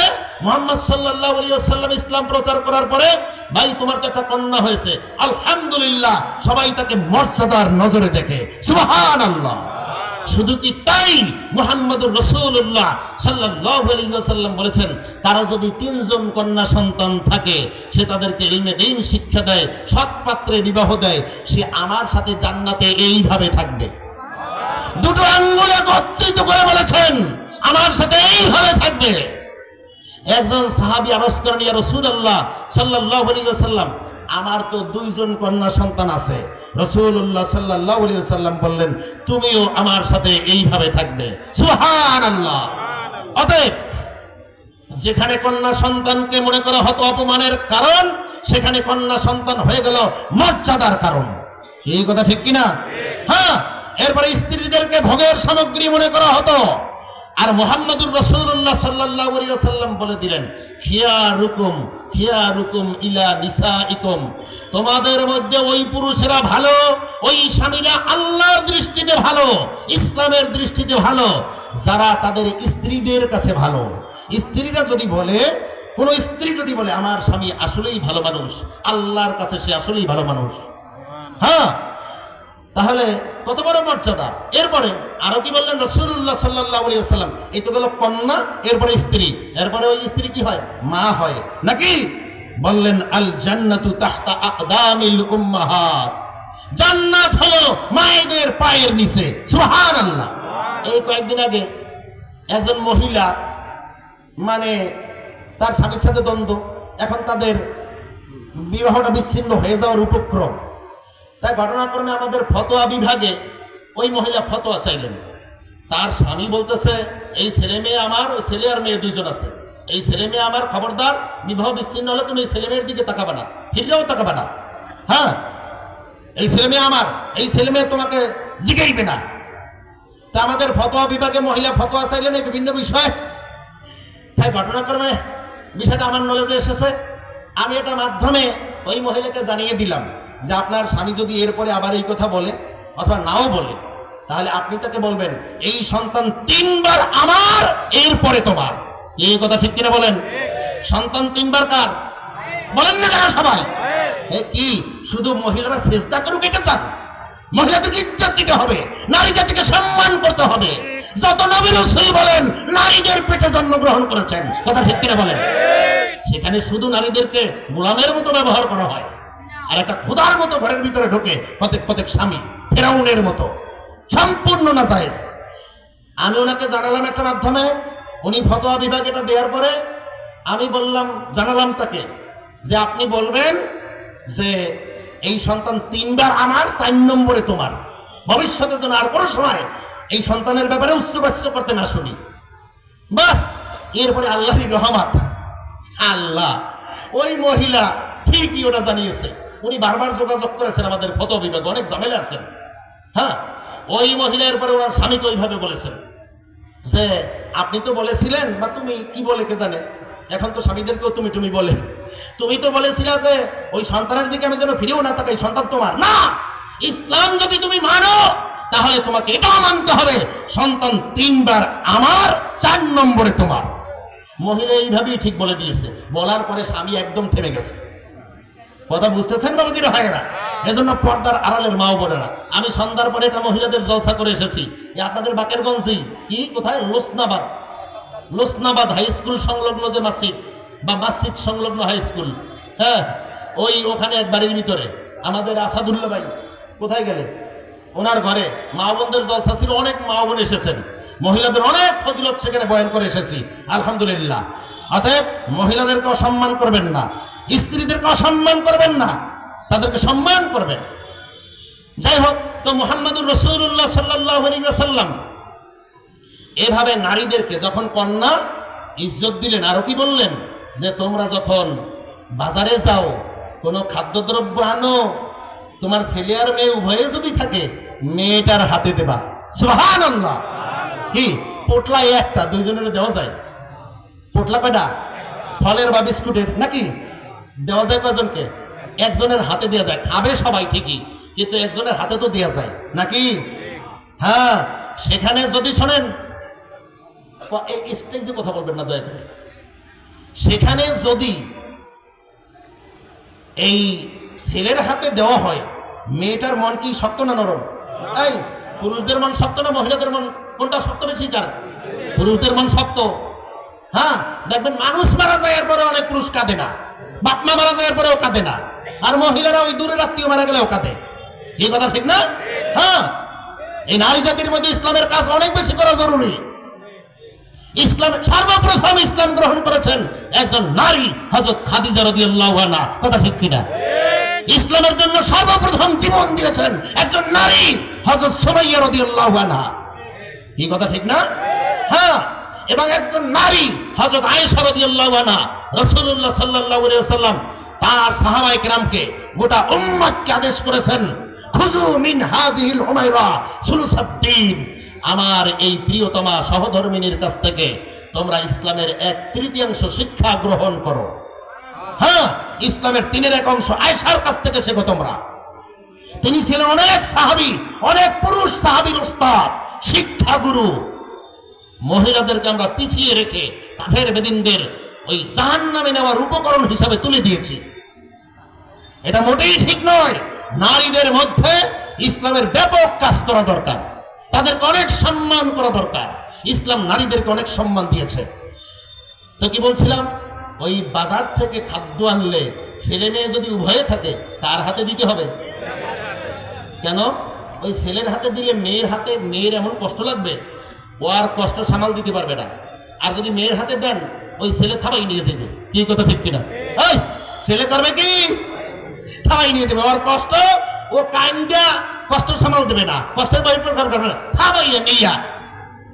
Speaker 1: মুহাম্মদ সাল্লাল্লাহু আলাইহি ওয়াসাল্লাম ইসলাম প্রচার করার পরে, ভাই তোমার তো একটা কন্যা হয়েছে, আলহামদুলিল্লাহ, সবাই তাকে মর্যাদার নজরে দেখে। সুবহানাল্লাহ। শুধু কি তাই, মুহাম্মদুর রাসূলুল্লাহ সাল্লাল্লাহু আলাইহি ওয়াসাল্লাম বলেছেন, তারা যদি 3 জন কন্যা সন্তান থাকে, সে তাদেরকে ইলমে দ্বীন শিক্ষা দেয়, সৎ পাত্রে বিবাহ দেয়, সে আমার সাথে জান্নাতে এইভাবে থাকবে। 2 আঙ্গুল একত্রিত করে বলেছেন, আমার সাথে এইভাবে থাকবে। একজন সাহাবী আরজ করেন, ইয়া রাসূলুল্লাহ সাল্লাল্লাহু আলাইহি ওয়াসাল্লাম, আমার তো 2 জন কন্যা সন্তান আছে। রাসূলুল্লাহ সাল্লাল্লাহু আলাইহি ওয়াসাল্লাম বললেন, তুমিও আমার সাথে এইভাবে থাকবে। সুবহানাল্লাহ। অতএব যেখানে কন্যা সন্তানকে মনে করা হতো অপমানের কারণ, সেখানে কন্যা সন্তান হয়ে গেল মর্যাদার কারণ। এই কথা ঠিক কিনা? হ্যাঁ। এরপরে স্ত্রীদেরকে ভোগের সামগ্রী মনে করা হতো। আর মুহাম্মদুর রাসূলুল্লাহ সাল্লাল্লাহু আলাইহি ওয়াসাল্লাম বলে দিলেন, খিয়ারুকুম ইলা নিসাইকুম, তোমাদের মধ্যে ওই পুরুষেরা ভালো, ওই স্বামীরা আল্লাহর দৃষ্টিতে ভালো, ইসলামের দৃষ্টিতে ভালো, যারা তাদের স্ত্রীদের কাছে ভালো। স্ত্রীরা যদি বলে, কোন স্ত্রী যদি বলে আমার স্বামী আসলেই ভালো মানুষ, আল্লাহর কাছে সে আসলেই ভালো মানুষ, হ্যাঁ, তাহলে কত বড় মর্যাদা। এরপরে আরো কি বললেন রাসূলুল্লাহ সাল্লাল্লাহু আলাইহি ওয়াসাল্লাম? এই তো গেল কন্যা, এরপরে স্ত্রী, এরপরে ওই স্ত্রী কি হয়? মা হয়, নাকি? বললেন, আল জান্নাতু তাহতা আকদামিল উম্মাহাত, জান্নাত হলো মায়েদের পায়ের নিচে। সুবহানাল্লাহ। এই কয়েকদিন আগে একজন মহিলা, মানে তার স্বামীর সাথে দ্বন্দ্ব, এখন তাদের বিবাহটা বিচ্ছিন্ন হয়ে যাওয়ার উপক্রম। তাই ঘটনাক্রমে আমাদের ফতোয়া বিভাগে ওই মহিলা ফতোয়া চাইলেন। তার স্বামী বলতেছে এই ছেলে মেয়ে আমার, ওই ছেলে আর মেয়ে দুইজন আছে, এই ছেলে মেয়ে আমার, খবরদার বিবাহ বিচ্ছিন্ন হলে তুমি এই ছেলে মেয়ের দিকে তাকাবে না, ফিরলেও তাকাবে না। হ্যাঁ, এই ছেলে মেয়ে আমার, এই ছেলে মেয়ে তোমাকে জিগাইবে না। তা আমাদের ফতোয়া বিভাগে মহিলা ফতোয়া চাইলেন এই বিভিন্ন বিষয়। তাই ঘটনাক্রমে বিষয়টা আমার নলেজে এসেছে, আমি এটা মাধ্যমে ওই মহিলাকে জানিয়ে দিলাম যে আপনার স্বামী যদি এরপরে আবার এই কথা বলে অথবা নাও বলে, তাহলে আপনি তাকে বলবেন এই সন্তান 3 বার আমার, এরপরে তোমার। এই কথা ঠিক কিনা বলেন? সন্তান 3 বার কার বলেন না কেন সবাই? কি শুধু মহিলারা সেজদা করুক এটা চান? মহিলাদেরকে ইজ্জত দিতে হবে, নারী জাতিকে সম্মান করতে হবে। যত নবী রাসূল বলেন নারীদের পেটে জন্মগ্রহণ করেছেন, কথা ঠিক কিনা বলেন? সেখানে শুধু নারীদেরকে গোলামের মতো ব্যবহার করা হয়, আর একটা খোদার মতো ঘরের ভিতরে ঢোকে প্রত্যেক স্বামী, ফেরাউনের মতো, সম্পূর্ণ নাজায়েজ। আমি ওনাকে জানালাম একটা মাধ্যমে, উনি ফতোয়া বিভাগ এটা দেওয়ার পরে আমি বললাম, জানালাম তাকে যে আপনি বলবেন যে এই সন্তান 3 বার আমার, 4 নম্বরে তোমার। ভবিষ্যতে যেন আর কোনো সময় এই সন্তানের ব্যাপারে উচ্চবাচ্য করতে না শুনি। বাস, এরপরে আল্লাহর রহমত, আল্লাহ ওই মহিলা ঠিকই ওটা জানিয়েছে। উনি বারবার যোগাযোগ করেছেন আমাদের ফতোয়া বিভাগে, অনেক ঝামেলা আছেন। হ্যাঁ, ওই মহিলার পরে ওনার স্বামীকে ওইভাবে বলেছেন যে আপনি তো বলেছিলেন, বা তুমি কি বলে কে জানে, এখন তো স্বামীদেরকেও তুমি বলে, তুমি তো বলেছিলে যে ওই সন্তানের দিকে আমি যেন ফিরেও না তাকাই, সন্তান তোমার না। ইসলাম যদি তুমি মানো তাহলে তোমাকে এটাও মানতে হবে সন্তান 3 বার আমার, 4 নম্বরে তোমার। মহিলা এইভাবেই ঠিক বলে দিয়েছে। বলার পরে স্বামী একদম থেমে গেছে। কথা বুঝতেছেন বাবুজিরা, হয় না? এজন্য পর্দার আড়ালের মা ও বোনেরা, আমি সন্ধ্যার পরে এটা মহিলাদের জলসা করে এসেছি। আপনাদের বাকেরগঞ্জে কি কোথায় লোসনাবাদ হাই স্কুল সংলগ্ন যে মসজিদ, বা মসজিদ সংলগ্ন হাই স্কুল, হ্যাঁ, ওখানে এক বাড়ির ভিতরে আমাদের আসাদুল্লাহ ভাই কোথায় গেলে, ওনার ঘরে মা বোনদের জলসা ছিল। অনেক মা বোন এসেছেন, মহিলাদের অনেক ফজিলত সেখানে বয়ান করে এসেছি, আলহামদুলিল্লাহ। অতএব মহিলাদেরকে অসম্মান করবেন না, স্ত্রীদেরকে অসম্মান করবেন না, তাদেরকে সম্মান করবেন। যাই হোক, তো মুহাম্মদুর রাসূলুল্লাহ সাল্লাল্লাহু আলাইহি ওয়াসাল্লাম এভাবে নারীদেরকে যখন কন্যা ইজ্জত দিলেন, আরো কি বললেন যে তোমরা যখন বাজারে যাও, কোনো খাদ্যদ্রব্য আনো, তোমার ছেলে আর মেয়ে উভয়ে যদি থাকে, মেয়েটার হাতে দেবা। সুবহানাল্লাহ। কি পোটলা একটা, দুইজনের দেওয়া যায়? পোটলা কয়টা? ফলের বা বিস্কুটের নাকি? দেওয়া যায় কয়জনকে? একজনের হাতে দেওয়া যায়। খাবে সবাই ঠিকই, কিন্তু একজনের হাতে তো দেওয়া যায় নাকি? হ্যাঁ, সেখানে যদি শোনেন, স্টেজে কথা বলবেন না দয়া করে। সেখানে যদি এই ছেলের হাতে দেওয়া হয়, মেয়েটার মন কি শক্ত না নরম? এই পুরুষদের মন শক্ত না মহিলাদের মন, কোনটা শক্ত বেশি? কার? পুরুষদের মন শক্ত। হ্যাঁ, দেখবেন মানুষ মারা যায় এরপরে অনেক পুরুষ কাঁদে না, বাপ মা মারা যায় এরপরেও কাঁদে না, আর মহিলারা ওই দূরের আত্মীয় মারা গেলেও কাঁদে। এই কথা ঠিক না? হ্যাঁ, এই নারী জাতির মধ্যে ইসলামের কাজ অনেক বেশি করা জরুরি। ইসলাম সর্বপ্রথম ইসলাম গ্রহণ করেছেন একজন নারী, হযরত খাদিজা রাদিয়াল্লাহু আনহা, কথা ঠিক কিনা? ইসলামের জন্য সর্বপ্রথম জীবন দিয়েছেন একজন নারী, হযরত সুমাইয়া রাদিয়াল্লাহু আনহা। এই কথা ঠিক না? হ্যাঁ, এবং একজন নারী হযরত আয়েশা রাদিয়াল্লাহু আনহা। রাসূলুল্লাহ সাল্লাল্লাহু আলাইহি ওয়াসাল্লাম তার সাহাবায়ে কেরামকে, গোটা উম্মতকে আদেশ করেছেন, খুযু মিন হাযিহিল হুমায়রা সুলুসাদ্দিন, আমার এই প্রিয়তমা সহধর্মিনীর কাছ থেকে তোমরা ইসলামের 1/3 শিক্ষা গ্রহণ করো। হ্যাঁ, ইসলামের 3/1 অংশ আয়েশার কাছ থেকে শেখো তোমরা। তিনি ছিলেন অনেক সাহাবী, অনেক পুরুষ সাহাবীর উস্তাদ, শিক্ষাগুরু। মহিলাদেরকে আমরা পিছিয়ে রেখে কাফের বেদিনদের ওই জাহান্নামে নেওয়ার উপকরণ হিসাবে তুলে দিয়েছি। এটা মোটেই ঠিক নয়। নারীদের মধ্যে ইসলামের ব্যাপক কাজ করা দরকার, তাদেরকে অনেক সম্মান করা দরকার। ইসলাম নারীদেরকে অনেক সম্মান দিয়েছে। তো কি বলছিলাম, ওই বাজার থেকে খাদ্য আনলে ছেলে মেয়ে যদি উভয়ে থাকে, তার হাতে দিতে হবে। কেন? ওই ছেলের হাতে দিলে মেয়ের হাতে, মেয়ের এমন কষ্ট লাগবে, ও আর কষ্ট সামাল দিতে পারবে না। আর যদি মেয়ের হাতে দেন, ওই ছেলে থাবাই নিয়ে যাবে। কি কথা ঠিক কিনা? এই ছেলে করবে কি? থামাই নিয়ে যাবে। ওর কষ্ট ও কাইন্দা কষ্ট সামাল দেবে না, কষ্টের বই প্রকার করবে না, থামাইয়া নিয়া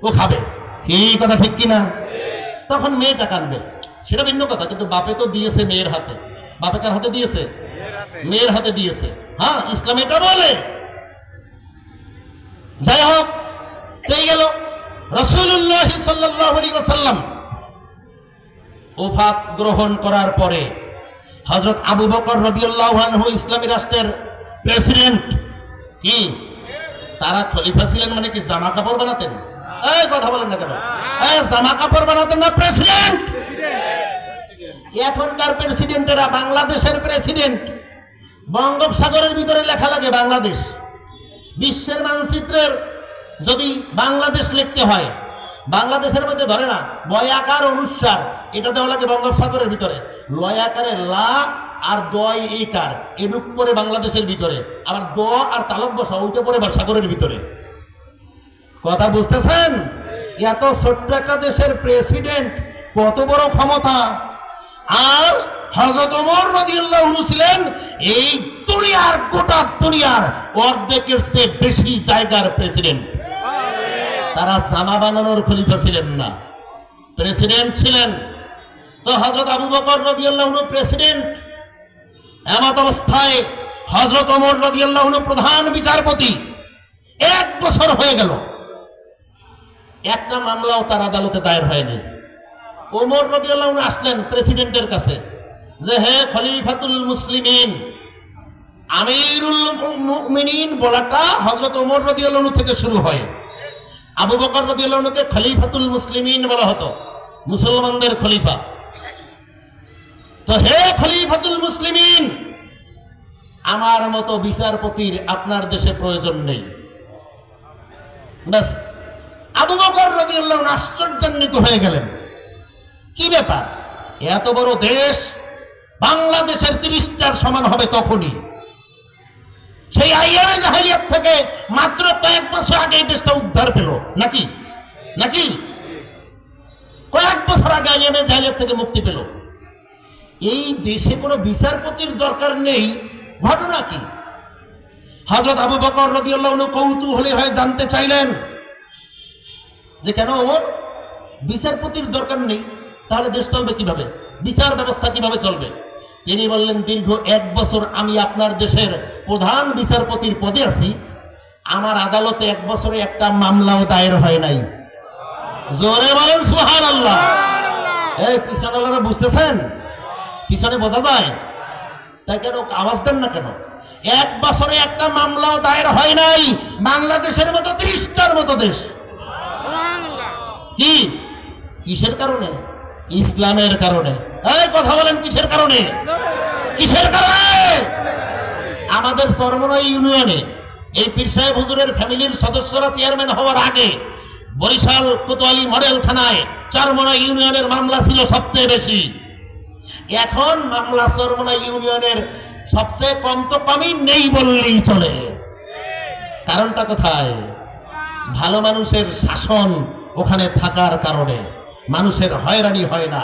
Speaker 1: ও খাবে। কি কথা ঠিক কিনা? তখন মেয়েটা কানবে, সেটা ভিন্ন কথা। কিন্তু বাপে তো দিয়েছে মেয়ের হাতে। বাপে কার হাতে দিয়েছে? মেয়ের হাতে দিয়েছে। হ্যাঁ, ইসলাম এটা বলে। যাই হোক, সেই গেল রাসূলুল্লাহ সাল্লাল্লাহু আলাইহি ওয়াসাল্লাম ওফাত গ্রহণ করার পরে হযরত আবু বকর রাদিয়াল্লাহু আনহু ইসলামী রাষ্ট্রের প্রেসিডেন্ট। কি তারা খলিফা ছিলেন মানে কি জামা কাপড় বানাতেন? এই কথা বলেন না কেন? এই জামা কাপড় বানাতেন না প্রেসিডেন্ট। এখনকার প্রেসিডেন্টেরা বাংলাদেশের প্রেসিডেন্ট, বঙ্গোপসাগরের ভিতরে লেখা লাগে বাংলাদেশ। বিশ্বের মানচিত্রের যদি বাংলাদেশ লিখতে হয়, বাংলাদেশের মধ্যে ধরে না বয়াকার অনুসার, এটা দেওয়া লাগে বঙ্গোপসাগরের ভিতরে। লয়াকারে লা আর দয় একার এডুক পরে বাংলাদেশের ভিতরে, আবার দ আর তালব বসা ওইটা পরে সাগরের ভিতরে। কথা বুঝতেছেন? এত ছোট্ট একটা দেশের প্রেসিডেন্ট, কত বড় ক্ষমতা। আর হযরত ওমর রাদিয়াল্লাহু আনহু ছিলেন এই দুনিয়ার, গোটা দুনিয়ার অর্ধেকের চেয়ে বেশি জায়গার প্রেসিডেন্ট। তারা জামা বানানোর খলিফা ছিলেন না, প্রেসিডেন্ট ছিলেন। তো হযরত আবু বকর রাদিয়াল্লাহু আনহু প্রেসিডেন্ট, এমত অবস্থায় হযরত ওমর রাদিয়াল্লাহু আনহু প্রধান বিচারপতি। 1 বছর হয়ে গেল, একটা মামলাও তার আদালতে দায়ের হয়নি। ওমর রাদিয়াল্লাহু আনহু আসলেন প্রেসিডেন্টের কাছে যে হে খলিফাতুল মুসলিমিন, আমিরুল মুমিনিন বলাটা হযরত ওমর রাদিয়াল্লাহু আনহু থেকে শুরু হয়। আবু বকর রাদিয়াল্লাহু আনহুকে খলিফাতুল মুসলিমিন বলা হতো, মুসলমানদের খলিফা। তো হে খলিফাতুল মুসলিমিন, আমার মতো বিচারপতির আপনার দেশে প্রয়োজন নেই। ব্যাস, আবু বকর রাদিয়াল্লাহু আনহু আশ্চর্যান্বিত হয়ে গেলেন। কি ব্যাপার, এত বড় দেশ, বাংলাদেশের 30টার সমান হবে তখনই। সেই আইয়ামে জাহেলিয়াত থেকে মাত্র কয়েক বছর আগে এই দেশটা উদ্ধার পেল নাকি? নাকি কয়েক বছর আগে আইয়ামে জাহেলিয়াত থেকে মুক্তি পেল। এই দেশে কোনো বিচারপতির দরকার নেই, ঘটনা কি? হযরত আবু বকর রাদিয়াল্লাহু আনহু কৌতূহলী হয়ে জানতে চাইলেন যে কেন ওমর, বিচারপতির দরকার নেই, তাহলে দেশ চলবে কিভাবে, বিচার ব্যবস্থা কিভাবে চলবে? তিনি বললেন, দীর্ঘ 1 বছর আমি আপনার দেশের প্রধান বিচারপতির পদে আছি, আমার আদালতে 1 বছরে একটা মামলাও দায়ের হয় নাই। জোরে বলেন সুবহানাল্লাহ। এই পিছনেরা বুঝতেছেন? পিছনে বোঝা যায়, তাই কেন আওয়াজ দেন না কেন? 1 বছরে একটা মামলাও দায়ের হয় নাই বাংলাদেশের মতো 30টার মতো দেশ। কি কিসের কারণে? ইসলামের কারণে। এই কথা বলেন, কিসের কারণে? কিসের কারণে? আমাদের চরমনাই ইউনিয়নে এই পীর সাহেব হুজুরের ফ্যামিলির সদস্যরা চেয়ারম্যান হওয়ার আগে বরিশাল কোতোয়ালি মডেল থানায় চরমনাই ইউনিয়নের মামলা ছিল সবচেয়ে বেশি। এখন মামলা চরমনাই ইউনিয়নের সবচেয়ে কম তো কমই নেই বললেই চলে। কারণটা কোথায়? ভালো মানুষের শাসন ওখানে থাকার কারণে মানুষের হয়রানি হয় না।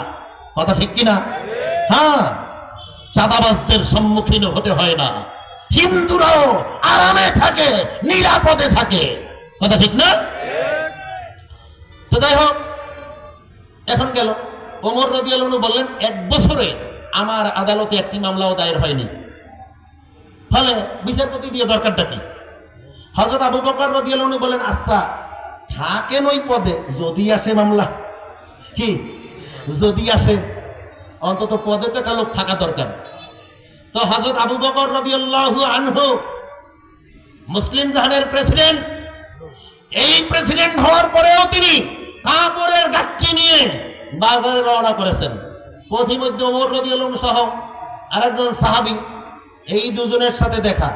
Speaker 1: কথা ঠিক কিনা? হ্যাঁ, চাঁদাবাজদের সম্মুখীন হতে হয় না, হিন্দুরাও আরামে থাকে, নিরাপদে থাকে। কথা ঠিক না? তো যাই হোক, এখন গেল ওমর রাদিয়াল্লাহু আনহু বললেন 1 বছরে আমার আদালতে একটি মামলাও দায়ের হয়নি, ফলে বিচারপতি দিয়ে দরকারটা কি? হযরত আবু বকর রাদিয়াল্লাহু আনহু বলেন, আচ্ছা থাকেন ওই পদে, যদি আসে মামলা। কি যদি আসে? অন্তত পদে তো একটা লোক থাকা দরকার। তো হযরত আবু বকর রাদিয়াল্লাহু আনহু মুসলিম জাহানের প্রেসিডেন্ট, এই প্রেসিডেন্ট হওয়ার পরেও তিনি কাপড়ের গাঠি নিয়ে বাজারে রওনা করেছেন। পথিমধ্যে ওমর রাদিয়াল্লাহু আনহু সহ আরেকজন সাহাবী, এই দুজনের সাথে দেখা।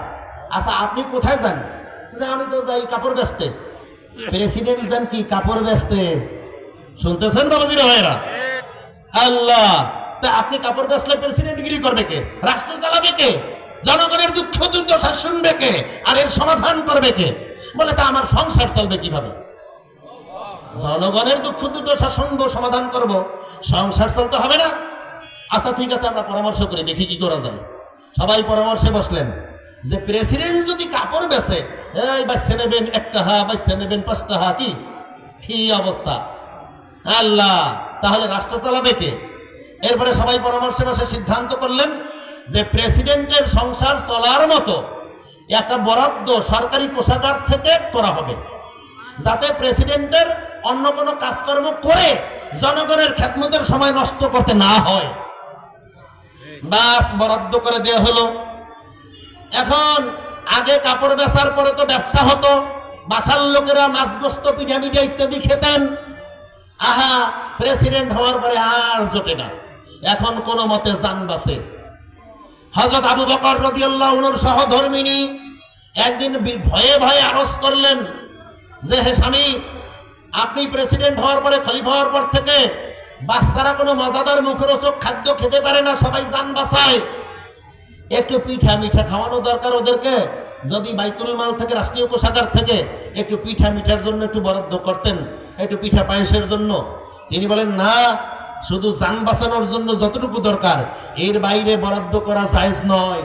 Speaker 1: আচ্ছা আপনি কোথায় যান? যে আমি তো যাই কাপড় বেচতে। প্রেসিডেন্ট যান কি কাপড় বেচতে? শুনতেছেন বাবাজিরা ভাইরা? আল্লাহ, তা আপনি কাপড় বেচলে প্রেসিডেন্টগিরি করবে কে? রাষ্ট্র চালাবে কে? জনগণের দুঃখ দুর্দশা শুনবে কে? আর এর সমাধান করবে কে? বলে তা আমার সংসার চলবে কিভাবে? জনগণের দুঃখ দুর্দশা শুনবো, সমাধান করব, সংসার চলতে হবে না? আচ্ছা ঠিক আছে, আমরা পরামর্শ করি, দেখি কি করা যায়। সবাই পরামর্শে বসলেন যে প্রেসিডেন্ট যদি কাপড় বেচে, এই বাচ্চা নেবেন 1 টাকা, বাচ্চা নেবেন 5 টাকা, কি অবস্থা আল্লাহ, তাহলে রাষ্ট্র চালাবে কে? এরপরে সবাই পরামর্শে বসে সিদ্ধান্ত করলেন যে প্রেসিডেন্টের সংসার চলার মতো একটা বরাদ্দ সরকারি কোষাগার থেকে করা হবে, যাতে প্রেসিডেন্টের অন্য কোনো কাজকর্ম করে জনগণের খেদমতের সময় নষ্ট করতে না হয়। বাস বরাদ্দ করে দেওয়া হলো। এখন আগে কাপড় বেচার পরে তো ব্যবসা হতো, বাসার লোকেরা মাছ গোস্ত পিঠা মিঠা ইত্যাদি খেতেন। আহা, প্রেসিডেন্ট হওয়ার পরে আর জোটে না, এখন কোনো মতে জান বাঁচে। হযরত আবু বকর রাদিয়াল্লাহু আনহুর সহধর্মিনী একদিন ভয়ে ভয়ে আরজ করলেন যে হে স্বামী, আপনি প্রেসিডেন্ট হওয়ার পরে, খলিফা হওয়ার পর থেকে বাচ্চারা কোনো মজাদার মুখরোচক খাদ্য খেতে পারে না, সবাই জান বাঁচায়, একটু পিঠা মিঠা খাওয়ানো দরকার ওদেরকে। যদি বাইতুল মাল থেকে, রাষ্ট্রীয় কোষাগার থেকে একটু পিঠা মিঠার জন্য একটু বরাদ্দ করতেন, একটু পিঠা পায়েসের জন্য। তিনি বলেন না, শুধু জান বাঁচানোর জন্য যতটুকু দরকার এর বাইরে বরাদ্দ করা জায়েজ নয়।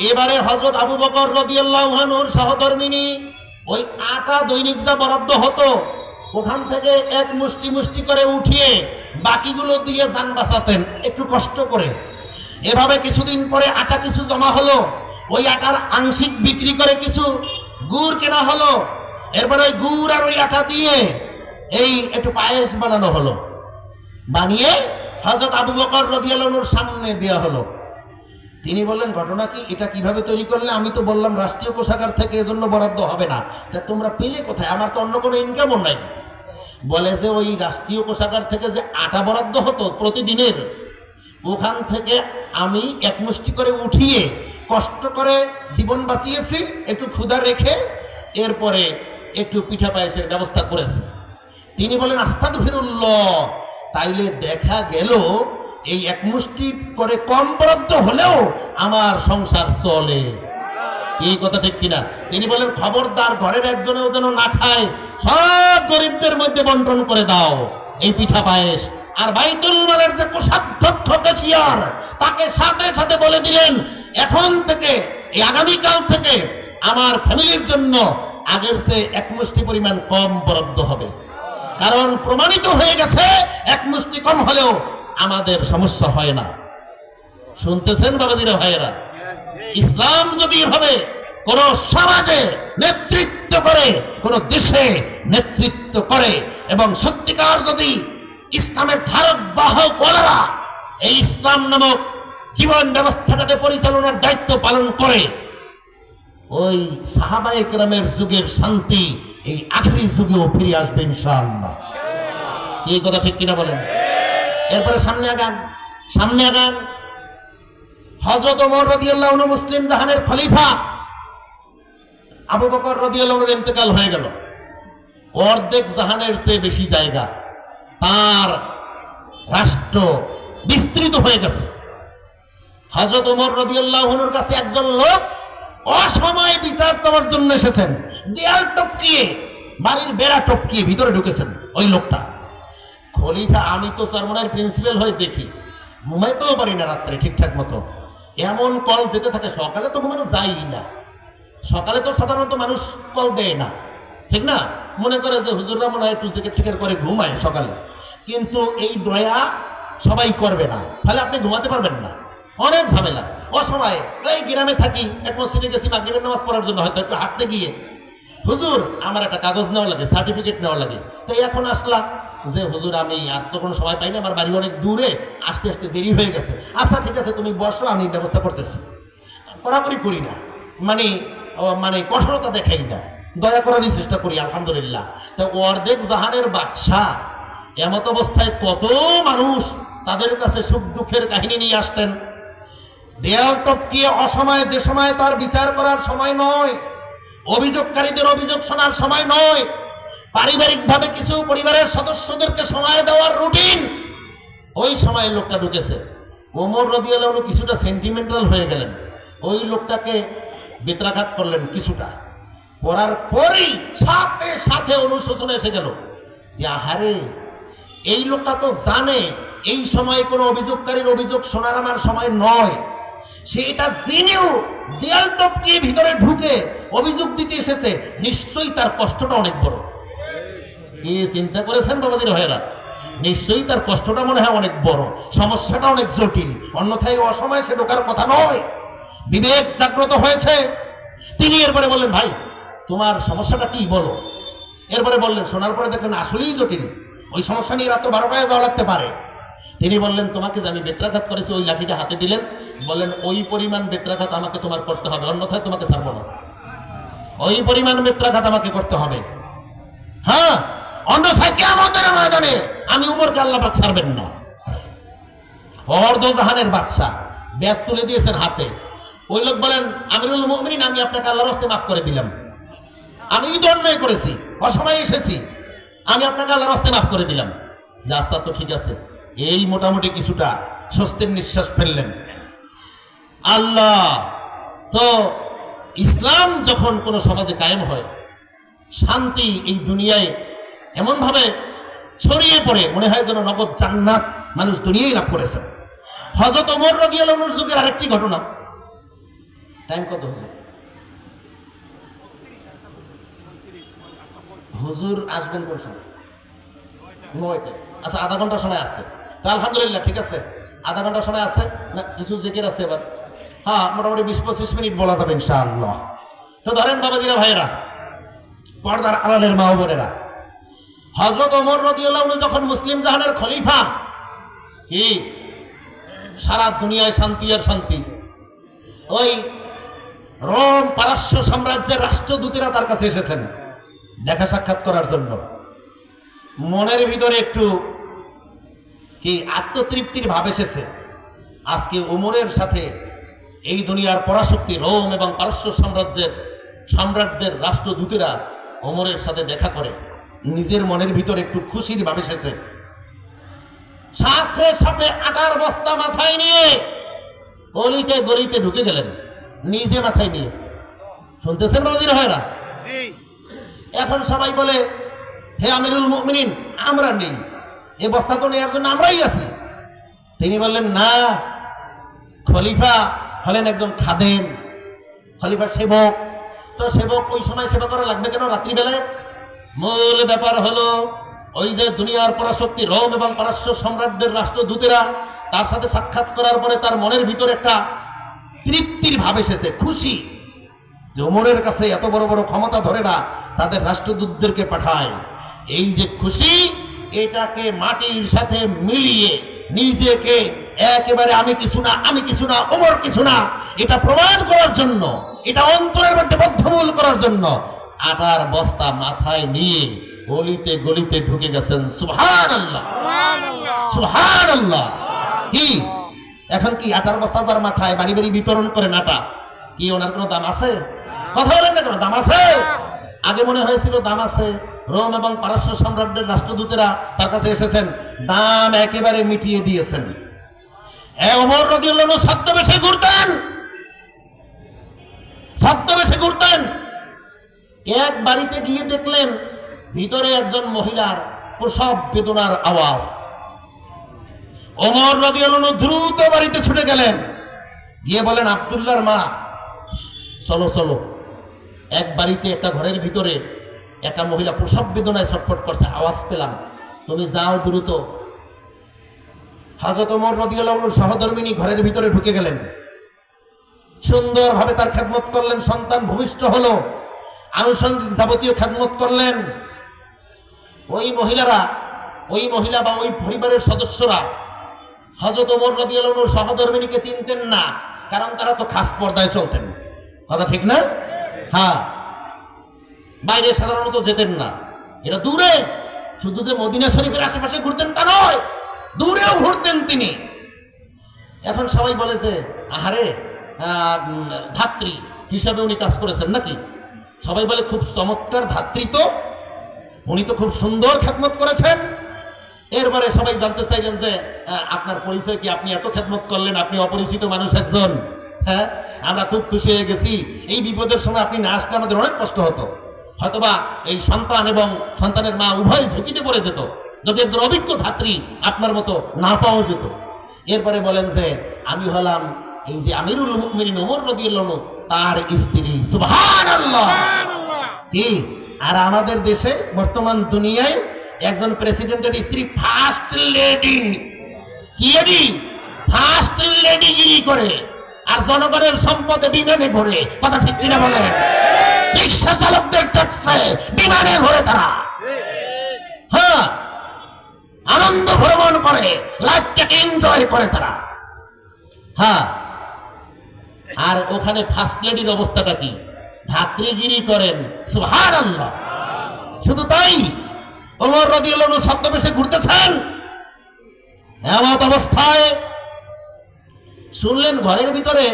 Speaker 1: এবারে হযরত আবু বকর রাদিয়াল্লাহু আনহুর সহধর্মিনী ওই আটা দৈনিক যা বরাদ্দ হতো ওখান থেকে এক মুষ্টি মুষ্টি করে উঠিয়ে বাকিগুলো দিয়ে জান বাঁচাতেন একটু কষ্ট করে। এভাবে কিছুদিন পরে আটা কিছু জমা হলো, ওই আটার আংশিক বিক্রি করে কিছু গুড় কেনা হলো। এরপরে ওই গুড় আর ওই আটা দিয়ে এই একটু পায়েস বানানো হলো, বানিয়ে হযরত আবু বকর রাদিয়াল্লাহু আনহুর সামনে দেওয়া হলো। তিনি বললেন, ঘটনা কি, এটা কিভাবে তৈরি করলে? আমি তো বললাম রাষ্ট্রীয় কোষাগার থেকে, এজন্য বরাদ্দ হবে না, তা তোমরা পেলে কোথায়? আমার তো অন্য কোনো ইনকামও নাই। বলে যে ওই রাষ্ট্রীয় কোষাগার থেকে যে আটা বরাদ্দ হতো প্রতিদিনের, ওখান থেকে আমি এক মুষ্টি করে উঠিয়ে কষ্ট করে জীবন বাঁচিয়েছি, একটু ক্ষুধা রেখে, এরপরে একটু পিঠা পায়েসের ব্যবস্থা করেছি। তিনি বলেন, আস্তাগফিরুল্লাহ, তাইলে দেখা গেল এই এক মুষ্টি করে কম বরাদ্দ হলেও আমার সংসার চলে। এই কথা ঠিক কিনা? তিনি বলেন, খবরদার ঘরের একজনেও যেন না খায়, সব গরিবদের মধ্যে বন্টন করে দাও এই পিঠা পায়েস। আর বাইতুল মালের যে কোষাধ্যক্ষ ক্যাশিয়ার, তাকে সাথে সাথে বলে দিলেন, এখন থেকে, এই আগামীকাল থেকে আমার ফ্যামিলির জন্য আগের চেয়ে এক মুষ্টি পরিমাণ কম বরাদ্দ হবে, কারণ প্রমাণিত হয়ে গেছে এক মুষ্টি কম হলেও আমাদের সমস্যা হয় না। শুনতেছেন বাবাজিরা, ভাইয়েরা? ইসলাম যদি এভাবে কোন সমাজে নেতৃত্ব করে, কোন দেশে নেতৃত্ব করে, এবং সত্যিকার যদি ইসলামের ধারক বাহক ওলারা এই ইসলাম নামক জীবন ব্যবস্থাটাকে পরিচালনার দায়িত্ব পালন করে, ওই সাহাবায়ে কেরামের যুগের শান্তি এই আখেরি যুগেও ফিরে আসবে ইনশাআল্লাহ। এই কথা ঠিক কিনা বলেন? এরপরে সামনে আগান, সামনে আগান। হযরত ওমর রাদিয়াল্লাহু আনহু মুসলিম জাহানের খলিফা, আবু বকর রাদিয়াল্লাহু আনহুর ইন্তেকাল হয়ে গেল। অর্ধেক জাহানের চেয়ে বেশি জায়গা, তার রাষ্ট্র বিস্তৃত হয়ে গেছে। হযরত ওমর রাদিয়াল্লাহু আনহুর কাছে একজন লোক অসময়ে বিচার চাওয়ার জন্য এসেছেন। দেয়াল টপকিয়ে, বাড়ির বেড়া টপকিয়ে ভিতরে ঢুকেছেন ওই লোকটা। খলিফা, আমি তো চরমনার প্রিন্সিপাল হয়ে দেখি, ঘুমাইতেও পারি না রাত্রে ঠিকঠাক মতো, এমন কল যেতে থাকে। সকালে তো ঘুমানো যায়ই না, সকালে তো সাধারণত মানুষ কল দেয় না, ঠিক না? মনে করে যে হুজুররা মনে হয় একটু জেকেট টিকেট করে ঘুমায় সকালে, কিন্তু এই দয়া সবাই করবে না, ফলে আপনি ঘুমাতে পারবেন না, অনেক ঝামেলা। অসময়ে এই গ্রামে থাকি, এক মসজিদে গেছি মাগরিবের নামাজ পড়ার জন্য, হয়তো একটু হাঁটতে গিয়ে, হুজুর আমার একটা কাগজ নেওয়া লাগে, সার্টিফিকেট নেওয়া লাগে, তাই এখন আসলাম যে হুজুর আমি আর তো কোনো সময় পাই না, আমার বাড়ি অনেক দূরে, আসতে আসতে দেরি হয়ে গেছে। আচ্ছা ঠিক আছে, তুমি বসো, আমি ব্যবস্থা করতেছি। কড়াকড়ি করি না, মানে কঠোরতা দেখাই না, দয়া করারই চেষ্টা করি, আলহামদুলিল্লাহ। তা অর্ধেক জাহানের বাদশাহ, এমত অবস্থায় কত মানুষ তাদের কাছে সুখ দুঃখের কাহিনী নিয়ে আসতেন। দেয়াল টপকিয়ে অসময়ে, যে সময় তার বিচার করার সময় নয়, অভিযোগকারীদের অভিযোগ শোনার সময় নয়, পারিবারিকভাবে কিছু পরিবারের সদস্যদেরকে সময় দেওয়ার রুটিন, ওই সময় লোকটা ঢুকেছে। ওমর রাদিয়াল্লাহু আনহু কিছুটা সেন্টিমেন্টাল হয়ে গেলেন, ওই লোকটাকে বেত্রাঘাত করলেন কিছুটা, করার পরেই সাথে সাথে অনুশোচনা এসে গেল যে আহারে, এই লোকটা তো জানে এই সময়ে কোনো অভিযোগকারীর অভিযোগ শোনার আমার সময় নয়, সে এটা জেনেও দেয়াল টপকিয়ে ভিতরে ঢুকে অভিযোগ দিতে এসেছে, নিশ্চয়ই তার কষ্টটা অনেক বড়। কি চিন্তা করেছেন বাবাদের ভাইয়েরা? নিশ্চয়ই তার কষ্টটা মনে হয় অনেক বড়, সমস্যাটা অনেক জটিল, অন্যথায় অসময়ে সে ঢোকার কথা নয়। বিবেক জাগ্রত হয়েছে। তিনি এরপরে বললেন, ভাই তোমার সমস্যাটা কি বলো। এরপরে বললেন, শোনার পরে দেখলেন আসলেই জটিল, ওই সমস্যা নিয়ে রাত্র 12টায় যাওয়া লাগতে পারে। তিনি বললেন, তোমাকে যে আমি বেত্রাঘাত করেছি, ওই লাঠিটা হাতে দিলেন, বললেন ওই পরিমাণ বেত্রাঘাত আমাকে তোমার করতে হবে, অন্যথায় তোমাকে ছাড়বো না। ওই পরিমাণ বেত্রাঘাত আমাকে করতে হবে, হ্যাঁ, অন্যথায় কিয়ামতের ময়দানে আমি উমরকে আল্লাহ পাক ছাড়বেন না। অর্ধজাহানের বাদশা ব্যাগ তুলে দিয়েছেন হাতে। ওই লোক বলেন, আমিরুল মুমিনিন, আমি আপনাকে আল্লাহর রাস্তায় মাফ করে দিলাম, আমি ঈদ অন্যায় করেছি, অসময়ে এসেছি, আমি আপনাকে আল্লাহর রাস্তায় মাফ করে দিলাম। আচ্ছা, তো ঠিক আছে। এই মোটামুটি কিছুটা স্বস্তির নিঃশ্বাস ফেললেন। আল্লাহ তো ইসলাম যখন কোনো সমাজে কায়েম হয়, শান্তি এই দুনিয়ায় এমন ভাবে ছড়িয়ে পড়ে, মনে হয় যেন নগদ জান্নাত মানুষ দুনিয়ায় লাভ করেছেন। হযরত ওমর রাদিয়াল্লাহু আনহুর যুগের আরেকটি ঘটনা। টাইম কত হুজুর? হুজুর আসবেন কোন সময়? 9টা। আচ্ছা, আধা ঘন্টা সময় আছে তো আলহামদুলিল্লাহ, ঠিক আছে, আধা ঘন্টা সময় আছে না, কিছু জিকির আছে এবার, হ্যাঁ, মোটামুটি 20-25 মিনিট বলা যাবে ইনশাআল্লাহ। তো ধরেন বাবাজিরা, ভাইয়েরা, পর্দার আড়ালের মা ও বোনেরা, হযরত ওমর রাদিয়াল্লাহু আনহু যখন মুসলিম জাহানের খলিফা, কি সারা দুনিয়ায় শান্তি আর শান্তি, ওই রোম পারস্য সাম্রাজ্যের রাষ্ট্রদূতেরা তার কাছে এসেছেন দেখা সাক্ষাৎ করার জন্য। মনের ভিতরে একটু কি আত্মতৃপ্তির ভাব এসেছে। আজকে ওমরের সাথে এই দুনিয়ার পরাশক্তি রোম এবং পারস্য সাম্রাজ্যের সম্রাটদের রাষ্ট্রদূতেরা ওমরের সাথে দেখা করে, নিজের মনের ভিতরে একটু খুশির ভাব এসেছে। সাথে সাথে আটার বস্তা মাথায় নিয়ে গলিতে গলিতে ঢুকে গেলেন, নিজে মাথায় নিয়ে। শুনতেছেন বাবাজিরা ভাইরা? এখন সবাই বলে, হে আমিরুল মুমিনিন, আমরা নেই, এ বস্তা তো নেওয়ার জন্য আমরাই আছি। তিনি বললেন, না, খলিফা হলেন একজন খাদেম, খলিফা সেবক, তো সেবক ওই সময় সেবা করা লাগবে কেন রাত্রিবেলায়? মূল ব্যাপার হলো ওই যে দুনিয়ার পরাশক্তি রোম এবং পারস্য সম্রাটদের রাষ্ট্রদূতেরা তার সাথে সাক্ষাৎ করার পরে তার মনের ভিতরে একটা তৃপ্তির ভাব এসেছে, খুশি যে ওমরের কাছে এত বড় বড় ক্ষমতা ধরে না, তাদের রাষ্ট্রদূতদেরকে পাঠায়। এই যে খুশি, এটাকে মাটির সাথে মিলিয়ে নিজেকে একেবারে আমি কিছু না, আমি কিছু না, ওমর কিছু না, এটা প্রমাণ করার জন্য, এটা অন্তরের মধ্যে বদ্ধমূল করার জন্য আটার বস্তা মাথায় নিয়ে গলিতে গলিতে ঢুকে গেছেন। সুবহানাল্লাহ, সুবহানাল্লাহ। কি এখন কি আটার বস্তা যার মাথায় বাড়ি বাড়ি বিতরণ করেন আটা, কি ওনার কোনো দাম আছে? কথা বলেন না কেন, দাম আছে? আগে মনে হয়েছিল দাম আছে, রোম এবং পারস্য সম্রাটদের রাষ্ট্রদূতেরা তার কাছে এসেছেন, দাম একেবারে মিটিয়ে দিয়েছেন। ওমর রাদিয়াল্লাহু আনহু ছদ্মবেশে ঘুরতেন, ছদ্মবেশে ঘুরতেন। এক বাড়িতে গিয়ে দেখলেন ভিতরে একজন মহিলার প্রসব বেদনার আওয়াজ। ওমর রাদিয়াল্লাহু আনহু দ্রুত বাড়িতে ছুটে গেলেন, গিয়ে বলেন, আব্দুল্লাহর মা, চলো চলো। এক বাড়িতে একটা ঘরের ভিতরে একটা মহিলা প্রসব বেদনায় ছটফট করছে, আওয়াজ পেলাম, তুমি যাও দ্রুত। হযরত ওমর রাদিয়াল্লাহু আনহুর সহধর্মিণী ঘরের ভিতরে ঢুকে গেলেন, সুন্দরভাবে তার খেদমত করলেন, সন্তান ভূমিষ্ঠ হলো, আনুষঙ্গিক যাবতীয় খেদমত করলেন। ওই মহিলারা, ওই মহিলা বা ওই পরিবারের সদস্যরা হযরত ওমর রাদিয়াল্লাহু আনহুর সহধর্মিণীকে চিনতেন না, কারণ তারা তো খাস পর্দায় চলতেন, কথা ঠিক না? হ্যাঁ, বাইরে সাধারণত যেতেন না, এটা দূরে। শুধু যে মদিনা শরীফের আশেপাশে ঘুরতেন তা নয়, দূরেও ঘুরতেন তিনি। এখন সবাই বলেছে, আহারে, ধাত্রী হিসাবে উনি কাজ করেছেন নাকি? সবাই বলে, খুব চমৎকার ধাত্রী তো, উনি তো খুব সুন্দর খেদমত করেছেন। এরপরে সবাই জানতে চাইলেন যে আপনার পরিচয় কি, আপনি এত খেদমত করলেন, আপনি অপরিচিত মানুষ একজন। হ্যাঁ, আমরা খুব খুশি হয়ে গেছি, এই বিপদের সময় আপনি না আসলে আমাদের অনেক কষ্ট হতো, হয়তোবা এই সন্তান এবং সন্তানের মা উভয় ঝুঁকিতে পড়ে যেত যদি একজন অভিজ্ঞ ধাত্রী আপনার মতো না পাওয়া যেত। এরপরে বলেন যে আমি হলাম এই যে আমিরুল মুমিনিন ওমর রাদিয়াল্লাহু আনহু তার স্ত্রী, সুবহানাল্লাহ। কি আর আমাদের দেশে বর্তমান দুনিয়ায় একজন প্রেসিডেন্টের স্ত্রী ফার্স্ট লেডি, কি লেডি, ফার্স্ট লেডি গিরি করে, আর জনগণের সম্পদে বিমানে ঘোরে। কথা ঠিক কিনা বলেন? রিক্সা চালকদের ট্যাক্সে বিমানে ঘোরে তারা, হ্যাঁ, আনন্দ ভ্রমণ করে, লাইফটাকে এনজয় করে তারা, হ্যাঁ। আর ওখানে ফার্স্ট লেডির অবস্থাটা কি? ধাত্রীগিরি করেন, সুবহানাল্লাহ। শুধু তাই, ওমর রাদিয়াল্লাহু আনহু ছদ্মবেশে ঘুরতেছেন। এমত অবস্থায় শুনলেন ঘরের ভিতরে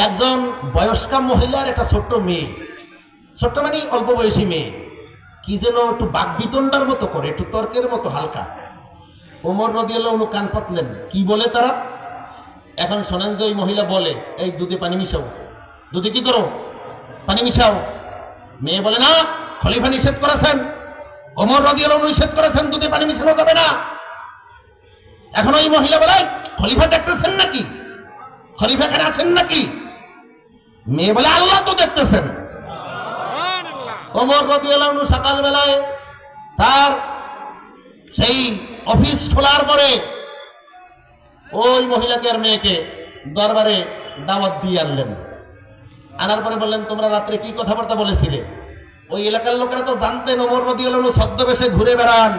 Speaker 1: একজন বয়স্কা মহিলার একটা ছোট্ট মেয়ে, ছোট্ট মানে অল্প বয়সী মেয়ে, কি যেন একটু বাকবিতণ্ডার মতো করে, একটু তর্কের মতো হালকা। ওমর রাদিয়াল্লাহু আনহু কান পাতলেন, কি বলে তারা? এখন শোনেন যে ওই মহিলা বলে, এই দুধে পানি মিশাও। দুধে কি করো? পানি মিশাও। মেয়ে বলে, না, খলিফা নিষেধ করেছেন, ওমর রাদিয়াল্লাহু আনহু নিষেধ করেছেন, দুধে পানি মিশানো যাবে না। এখন ওই মহিলা বলে, খলিফা দেখতেছেন নাকি? খলিফা এখানে আছেন নাকি? মেয়ে বলে, আল্লাহ তো দেখতেছেন। ওমর রাদিয়াল্লাহু আনহু সকালবেলায় তার সেই অফিস খোলার পরে ওই মহিলাকে আর মেয়েকে দরবারে দাওয়াত দিয়ে আনলেন। আনার পরে বললেন, তোমরা রাত্রে কি কথাবার্তা বলেছিলে? ওই এলাকার লোকেরা তো জানতেন ওমর রাদিয়াল্লাহু আনহু ছদ্মবেশে ঘুরে বেড়ান।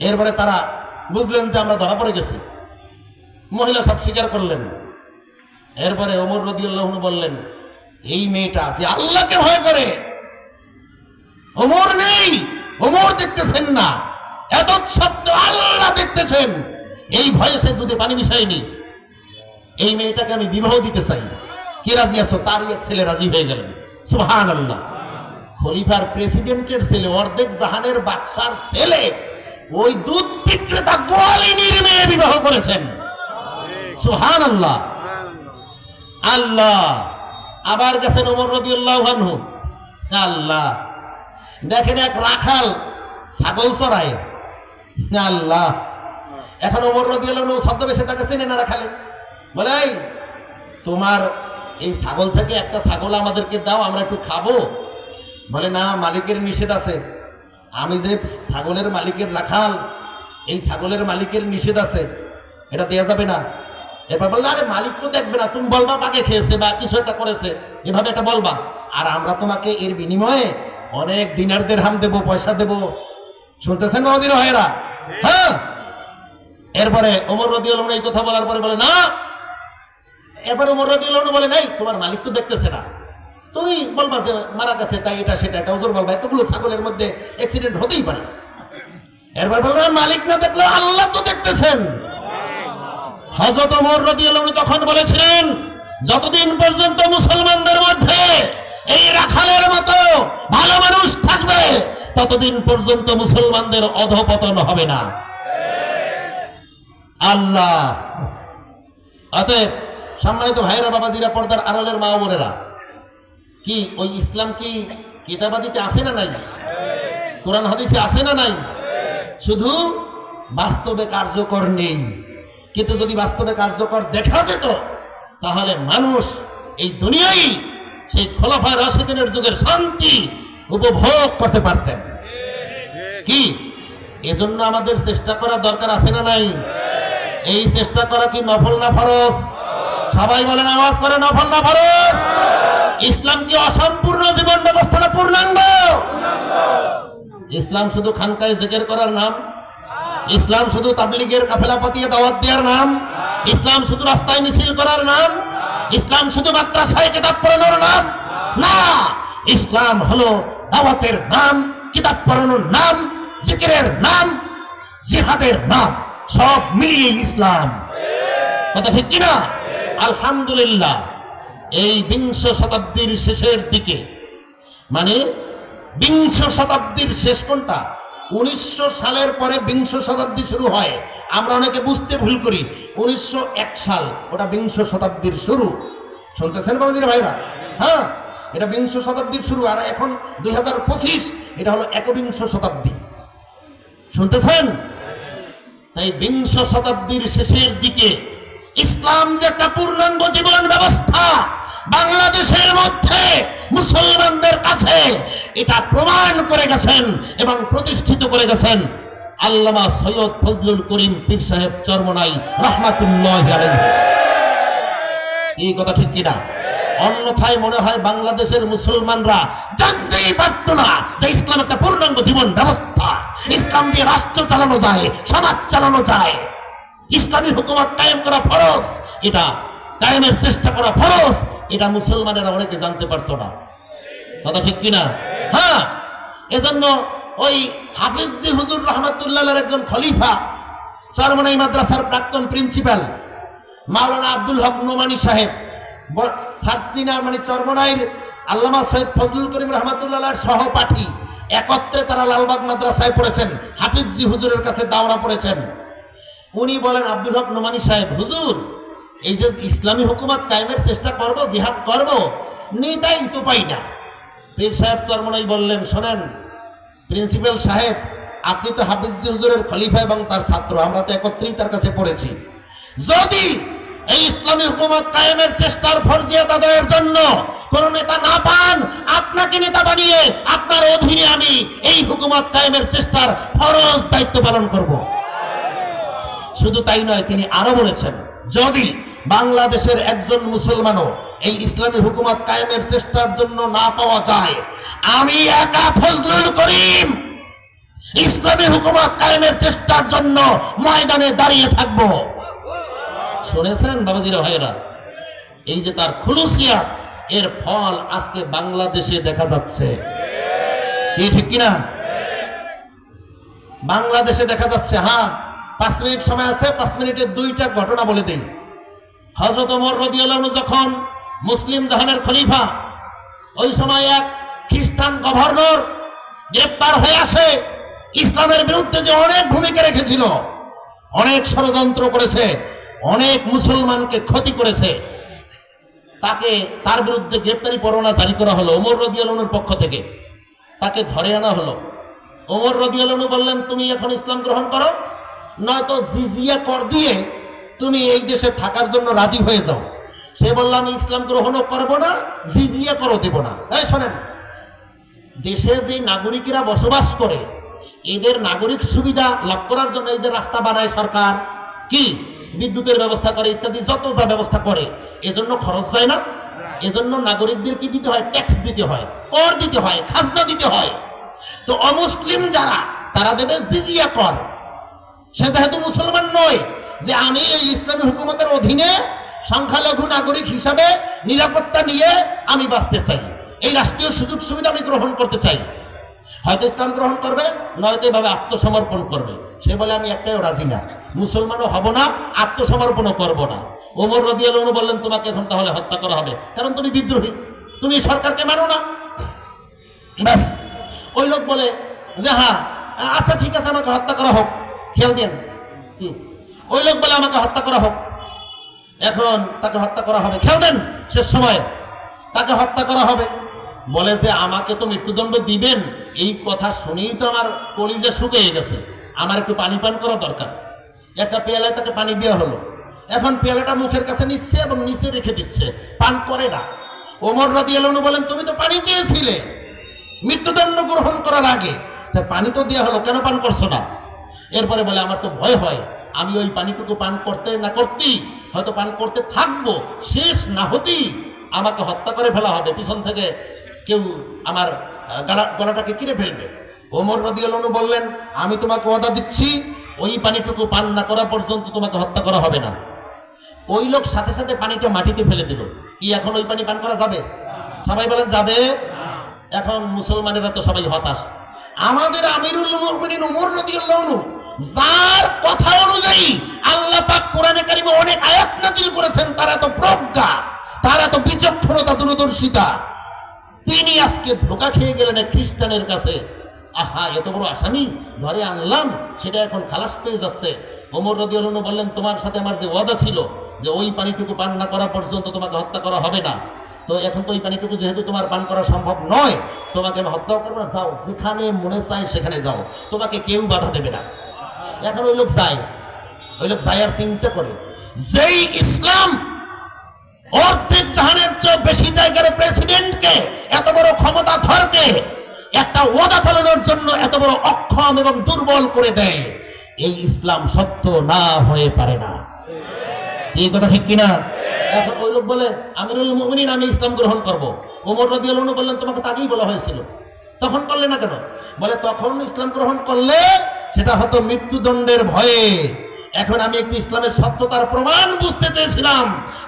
Speaker 1: এরপরে তারা বুঝলেন যে আমরা ধরা পড়ে গেছি। মহিলা সব স্বীকার করলেন। এরপরে ওমর রাদিয়াল্লাহু আনহু বললেন, এই মেয়েটা যে আল্লাহকে ভয় করে, ওমর নেই, ওমর দেখতেছেন না, এত সত্ত্বেও আল্লাহ দেখতেছেন, এই ভয়ে সে দুধে পানি মিশায়নি। এই মেয়েটাকে আমি বিবাহ দিতে চাই, কি রাজি আছো? তারই এক ছেলে রাজি হয়ে গেলেন, সুবহানাল্লাহ। খলিফার প্রেসিডেন্টের ছেলে, অর্ধেক জাহানের বাদশার ছেলে, ওই দুধ বিক্রেতা গোয়ালিনীর মেয়ে বিবাহ করেছেন, সুবহানাল্লাহ। আল্লাহ আবার গেছেন ওমর রাদিয়াল্লাহু আনহু, আল্লাহ দেখেন এক রাখাল ছাগল চড়ায়, আল্লাহ। এখন ওমর রাদিয়াল্লাহু আনহু ছদ্মবেশে তাকে চেনে না রাখালে, বলে, এই তোমার এই ছাগল থেকে একটা ছাগল আমাদেরকে দাও, আমরা একটু খাবো। বলে, না, মালিকের নিষেধ আছে, আমি যে ছাগলের মালিকের রাখাল, এই ছাগলের মালিকের নিষেধ আছে, এটা দেয়া যাবে না। এবার বললো, আরে মালিক তো দেখবে না, তুমি বলবা বাগে খেয়েছে বা কিছু একটা করেছে, এভাবে এটা বলবা, আর আমরা তোমাকে এর বিনিময়ে অনেক দিনার দিরহাম দেবো, পয়সা দেবো। শুনতেছেন বাবাজিরা ভাইয়েরা? হ্যাঁ। এরপরে ওমর রাদিয়াল্লাহু আনহু এই কথা বলার পরে বলে, না। এরপর ওমর রাদিয়াল্লাহু আনহু বলে, নাই, তোমার মালিক তো দেখতেছে না, তুমি বলবা যে মারা গেছে, তাই এটা সেটা একটা ওজোর বলবা, এতগুলো ছাগলের মধ্যে অ্যাক্সিডেন্ট হতেই পারে। এরপর বলবে, মালিক না দেখলে আল্লাহ তো দেখতেছেন। হযরত ওমর রাদিয়াল্লাহু আনহু তখন বলেছিলেন, যতদিন পর্যন্ত মুসলমানদের মধ্যে এই রাখালের মতো ভালো মানুষ থাকবে, ততদিন পর্যন্ত মুসলমানদের অধঃপতন হবে না। আল্লাহ। অতএব সম্মানিত ভাইরা, বাবাজিরা, পর্দার আড়ালের মা বোনেরা, কি ওই ইসলাম কি কিতাবাদিতে আছে না নাই? কোরআন হাদিসে আছে না নাই? শুধু বাস্তবে কার্যকর নেই। কিন্তু যদি বাস্তবে কার্যকর দেখা যেত, তাহলে মানুষ এই দুনিয়ায় সেই খোলাফায়ে রাশিদিনের যুগের শান্তি উপভোগ করতে পারতেন। কি এজন্য আমাদের চেষ্টা করা দরকার আছে না নাই? এই চেষ্টা করা কি নফল না ফরজ? সবাই বলেন, আওয়াজ করে, নফল না ফরজ? ইসলাম কি অসম্পূর্ণ জীবন ব্যবস্থা না পূর্ণাঙ্গ? ইসলাম শুধু খানকায় জিকির করার নাম? ইসলাম শুধু তাবলীগের কাফেলা পাতিয়ে দাওয়াত দেওয়ার নাম? ইসলাম শুধু রাস্তায় মিছিল করার নাম? ইসলাম শুধু মাদ্রাসায় কিতাব পড়ানোর নাম? না, ইসলাম হলো দাওয়াতের নাম, কিতাব পড়ানোর নাম, জিকিরের নাম, জিহাদের নাম, সব মিলিয়ে ইসলাম। কথা ঠিক কিনা? আলহামদুলিল্লাহ, এই বিংশ শতাব্দীর শেষের দিকে, মানে বিংশ শতাব্দীর শেষ কোনটা? 1900 সালের পরে বিংশ শতাব্দী শুরু হয়। আমরা অনেকে বুঝতে ভুল করি, 1901 সাল ওটা বিংশ শতাব্দীর শুরু। শুনতেছেন বাবাজিরা ভাইরা? হ্যাঁ, এটা বিংশ শতাব্দীর শুরু, আর এখন 2025, এটা হলো একবিংশ শতাব্দী। শুনতেছেন? তাই বিংশ শতাব্দীর শেষের দিকে ইসলাম যে একটা পূর্ণাঙ্গ জীবন ব্যবস্থা বাংলাদেশের মধ্যে মুসলমানদের কাছে এটা প্রমাণ করে গেছেন এবং প্রতিষ্ঠিত করে গেছেন আল্লামা সৈয়দ ফজলুল করিম পীর সাহেব চরমনাই রাহমাতুল্লাহি আলাইহি। এই কথা ঠিক কিনা? অন্যথায় মনে হয় বাংলাদেশের মুসলমানরা জানতেই পারত না যে ইসলাম একটা পূর্ণাঙ্গ জীবন ব্যবস্থা, ইসলাম দিয়ে রাষ্ট্র চালানো যায়, সমাজ চালানো যায়, ইসলামী হুকুমত কায়েম করা ফরজ, এটা কায়েমের চেষ্টা করা ফরজ, এটা মুসলমানেরা অনেকে জানতে পারতো না। কথা ঠিক কিনা? হ্যাঁ, এজন্য ওই হাফিজি হুজুর রহমাতুল্লাহর একজন খলিফা, চরমনাই মাদ্রাসার প্রাক্তন প্রিন্সিপাল মাওলানা আব্দুল হক নোমানী সাহেব, সারসিনার মানে চরমনাইর আল্লামা সৈয়দ ফজলুল করিম রহমাতুল্লাহর সহপাঠী, একত্রে তারা লালবাগ মাদ্রাসায় পড়েছেন, হাফিজি হুজুরের কাছে দাওরা পড়েছেন। উনি বলেন আব্দুল হক নোমানী সাহেব, হুজুর এই যে ইসলামী হুকুমত কায়েমের চেষ্টা করব, জিহাদ করব, নিদাই তো পাই না। পীর সাহেব চরমনাই বললেন, শোনেন প্রিন্সিপাল সাহেব, আপনি তো হাফিজি হুজুরের খলিফা এবং তার ছাত্র, আমরা তো একত্রেই তার কাছে পড়েছি। যদি এই ইসলামী হুকুমত কায়েমের চেষ্টার ফরজিয়াত আদায়ের জন্য কোন নেতা না পান, আপনাকে নেতা বানিয়ে আপনার অধীনে আমি এই হুকুমত কায়েমের চেষ্টার ফরজ দায়িত্ব পালন করব। শুধু তাই নয়, তিনি আরো বলেছেন, যদি বাংলাদেশের একজন মুসলমানও এই ইসলামী হুকুমত কায়েমের চেষ্টার জন্য না পাওয়া যায়, আমি একা ফজলুল করিম ইসলামী হুকুমত কায়েমের চেষ্টার জন্য ময়দানে দাঁড়িয়ে থাকব। শুনেছেন বাবাজিরা ভাইয়েরা? এই যে তার খুলুসিয়াত, এর ফল আজকে বাংলাদেশে দেখা যাচ্ছে। কি ঠিক কিনা? বাংলাদেশে দেখা যাচ্ছে। হ্যাঁ, 5 মিনিট সময় আছে, 5 মিনিটের 2টা ঘটনা বলে দেই। হযরত ওমর রাদিয়াল্লাহু আনহু যখন মুসলিম জাহানের খলিফা, ওই সময় এক খ্রিস্টান গভর্নর গ্রেপ্তার হয়ে আসে, ইসলামের বিরুদ্ধে যে অনেক ভূমিকা রেখেছিল, অনেক ষড়যন্ত্র করেছে, অনেক মুসলমানকে ক্ষতি করেছে, তাকে তার বিরুদ্ধে গ্রেপ্তারি পরোয়ানা জারি করা হলো ওমর রাদিয়াল্লাহু আনহুর পক্ষ থেকে। তাকে ধরে আনা হলো। ওমর রাদিয়াল্লাহু আনহু বললেন, তুমি এখন ইসলাম গ্রহণ করো, নয়তো জিজিয়া কর দিয়ে তুমি এই দেশে থাকার জন্য রাজি হয়ে যাও। সে বলল, আমি ইসলাম গ্রহণও করবো না, জিজিয়া করও দেব না। এই শোনেন, দেশে যে নাগরিকেরা বসবাস করে, এদের নাগরিক সুবিধা লাভ করার জন্য এই যে রাস্তা বানায় সরকার, কি বিদ্যুতের ব্যবস্থা করে ইত্যাদি, যত যা ব্যবস্থা করে, এজন্য খরচ যায় না? এজন্য নাগরিকদের কি দিতে হয়? ট্যাক্স দিতে হয়, কর দিতে হয়, খাজনা দিতে হয়। তো অমুসলিম যারা, তারা দেবে জিজিয়া কর। সে যেহেতু মুসলমান নয়, যে আমি এই ইসলামী হুকুমতের অধীনে সংখ্যালঘু নাগরিক হিসাবে নিরাপত্তা নিয়ে আমি বাঁচতে চাই, এই রাষ্ট্রীয় সুযোগ সুবিধা আমি গ্রহণ করতে চাই, হয়তো ইসলাম গ্রহণ করবে, নয়তো এভাবে আত্মসমর্পণ করবে। সে বলে, আমি একটাও রাজি না, মুসলমানও হব না, আত্মসমর্পণও করব না। ওমর রাদিয়াল্লাহু আনহু বললেন, তোমাকে এখন তাহলে হত্যা করা হবে, কারণ তুমি বিদ্রোহী, তুমি সরকারকে মানো না। ব্যাস, ওই লোক বলে যে হ্যাঁ আচ্ছা ঠিক আছে, আমাকে হত্যা করা হোক, খেয়াল দেন। ওই লোক বলে, আমাকে হত্যা করা হোক। এখন তাকে হত্যা করা হবে, খেয়াল দেন, শেষ সময় তাকে হত্যা করা হবে। বলে যে আমাকে তো মৃত্যুদণ্ড দিবেন, এই কথা শুনেই তো আমার কলিজা শুকিয়ে গেছে, আমার একটু পানি পান করা দরকার। একটা পেয়ালায় তাকে পানি দেওয়া হলো। এখন পেয়ালাটা মুখের কাছে নিচ্ছে এবং নিচে রেখে দিচ্ছে, পান করে না। ওমর রাদিয়াল্লাহু আনহু বলেন, তুমি তো পানি চেয়েছিলে মৃত্যুদণ্ড গ্রহণ করার আগে, তা পানি তো দেওয়া হলো, কেন পান করছো না? এরপরে বলে, আমার তো ভয় হয়, আমি ওই পানিটুকু পান করতে না করতেই, হয়তো পান করতে থাকবো, শেষ না হতেই আমাকে হত্যা করে ফেলা হবে, পিছন থেকে কেউ আমার গলাটাকে কিনে ফেলবে। ওমর রাদিয়াল্লাহু আনহু বললেন, আমি তোমাকে ওয়াদা দিচ্ছি, ওই পানিটুকু পান না করা পর্যন্ত তোমাকে হত্যা করা হবে না। ওই লোক সাথে সাথে পানিটা মাটিতে ফেলে দিল। কি এখন ওই পানি পান করা যাবে? সবাই বলেন যাবে। এখন মুসলমানেরা তো সবাই হতাশ। আমাদের আমিরুল মুমিনিন ওমর রাদিয়াল্লাহু আনহু, যার কথা অনুযায়ী আল্লাহ পাক কোরআনে কারিমে অনেক আয়াত নাযিল করেছেন, তারা তো প্রজ্ঞা, তারা তো বিচক্ষণতা, দূরদর্শিতা, তিনি আজকে ধোঁকা খেয়ে গেলেন এক খ্রিস্টানের কাছে। আহা, এত বড় আসামি ধরে আনলাম, সেটা এখন খালাস পেয়ে যাচ্ছে। ওমর রাদিয়াল্লাহু আনহু বললেন, তোমার সাথে আমার যে ওয়াদা ছিল যে ওই পানিটুকু পান না করা পর্যন্ত তোমাকে হত্যা করা হবে না, তো এখন তো ওই পানিটুকু যেহেতু তোমার পান করা সম্ভব নয়, তোমাকে আমি হত্যাও করবো না, যাও যেখানে মনে চায় সেখানে যাও, তোমাকে কেউ বাধা দেবে না। এখন ওই লোক যায় আর চিন্তা করে, যেই ইসলাম অর্ধেক জাহানের চেয়ে বেশি জায়গার প্রেসিডেন্টকে, এত বড় ক্ষমতাধরকে একটা ওয়াদা পালনের জন্য এত বড় অক্ষম এবং দুর্বল করে দেয়, এই ইসলাম সত্য না হয়ে পারে না। এই কথা ঠিক কিনা? এখন ওই লোক বলে আমিরুল মুমিনিন, আমি ইসলাম গ্রহণ করব। ওমর রাদিয়াল্লাহু আনহু বললেন তোমাকে তো আগেই বলা হয়েছিল, তখন করলে না কেন? বলে তখন ইসলাম গ্রহণ করলে সেটা হতো মৃত্যুদণ্ডের ভয়ে। এখন আমি একটু ইসলামের সত্যতার প্রমাণ বুঝতে চেয়েছিলাম,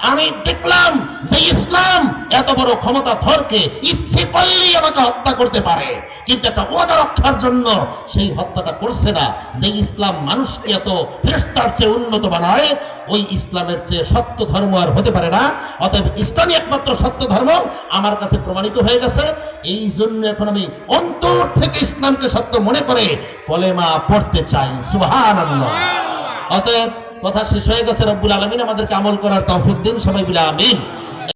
Speaker 1: আমি দেখলাম যে ইসলাম এত বড় ক্ষমতাধরকে ইচ্ছে করলেই আমাকে হত্যা করতে পারে, কিন্তু একটা ওয়াদা রক্ষার জন্য সেই হত্যাটা করছে না। যে ইসলাম মানুষকে এত ফেরেশতার চেয়ে উন্নত বানায়, ওই ইসলামের চেয়ে সত্য ধর্ম আর হতে পারে না। অতএব ইসলামই একমাত্র সত্য ধর্ম আমার কাছে প্রমাণিত হয়ে গেছে। এই জন্য এখন আমি অন্তর থেকে ইসলামকে সত্য মনে করে কলেমা পড়তে চাই। সুবহানাল্লাহ। অতএব কথা শেষ হয়ে গেছে। রব্বুল আলামিন আমাদেরকে আমল করার তৌফিক দিন, সবাই বলে আমিন।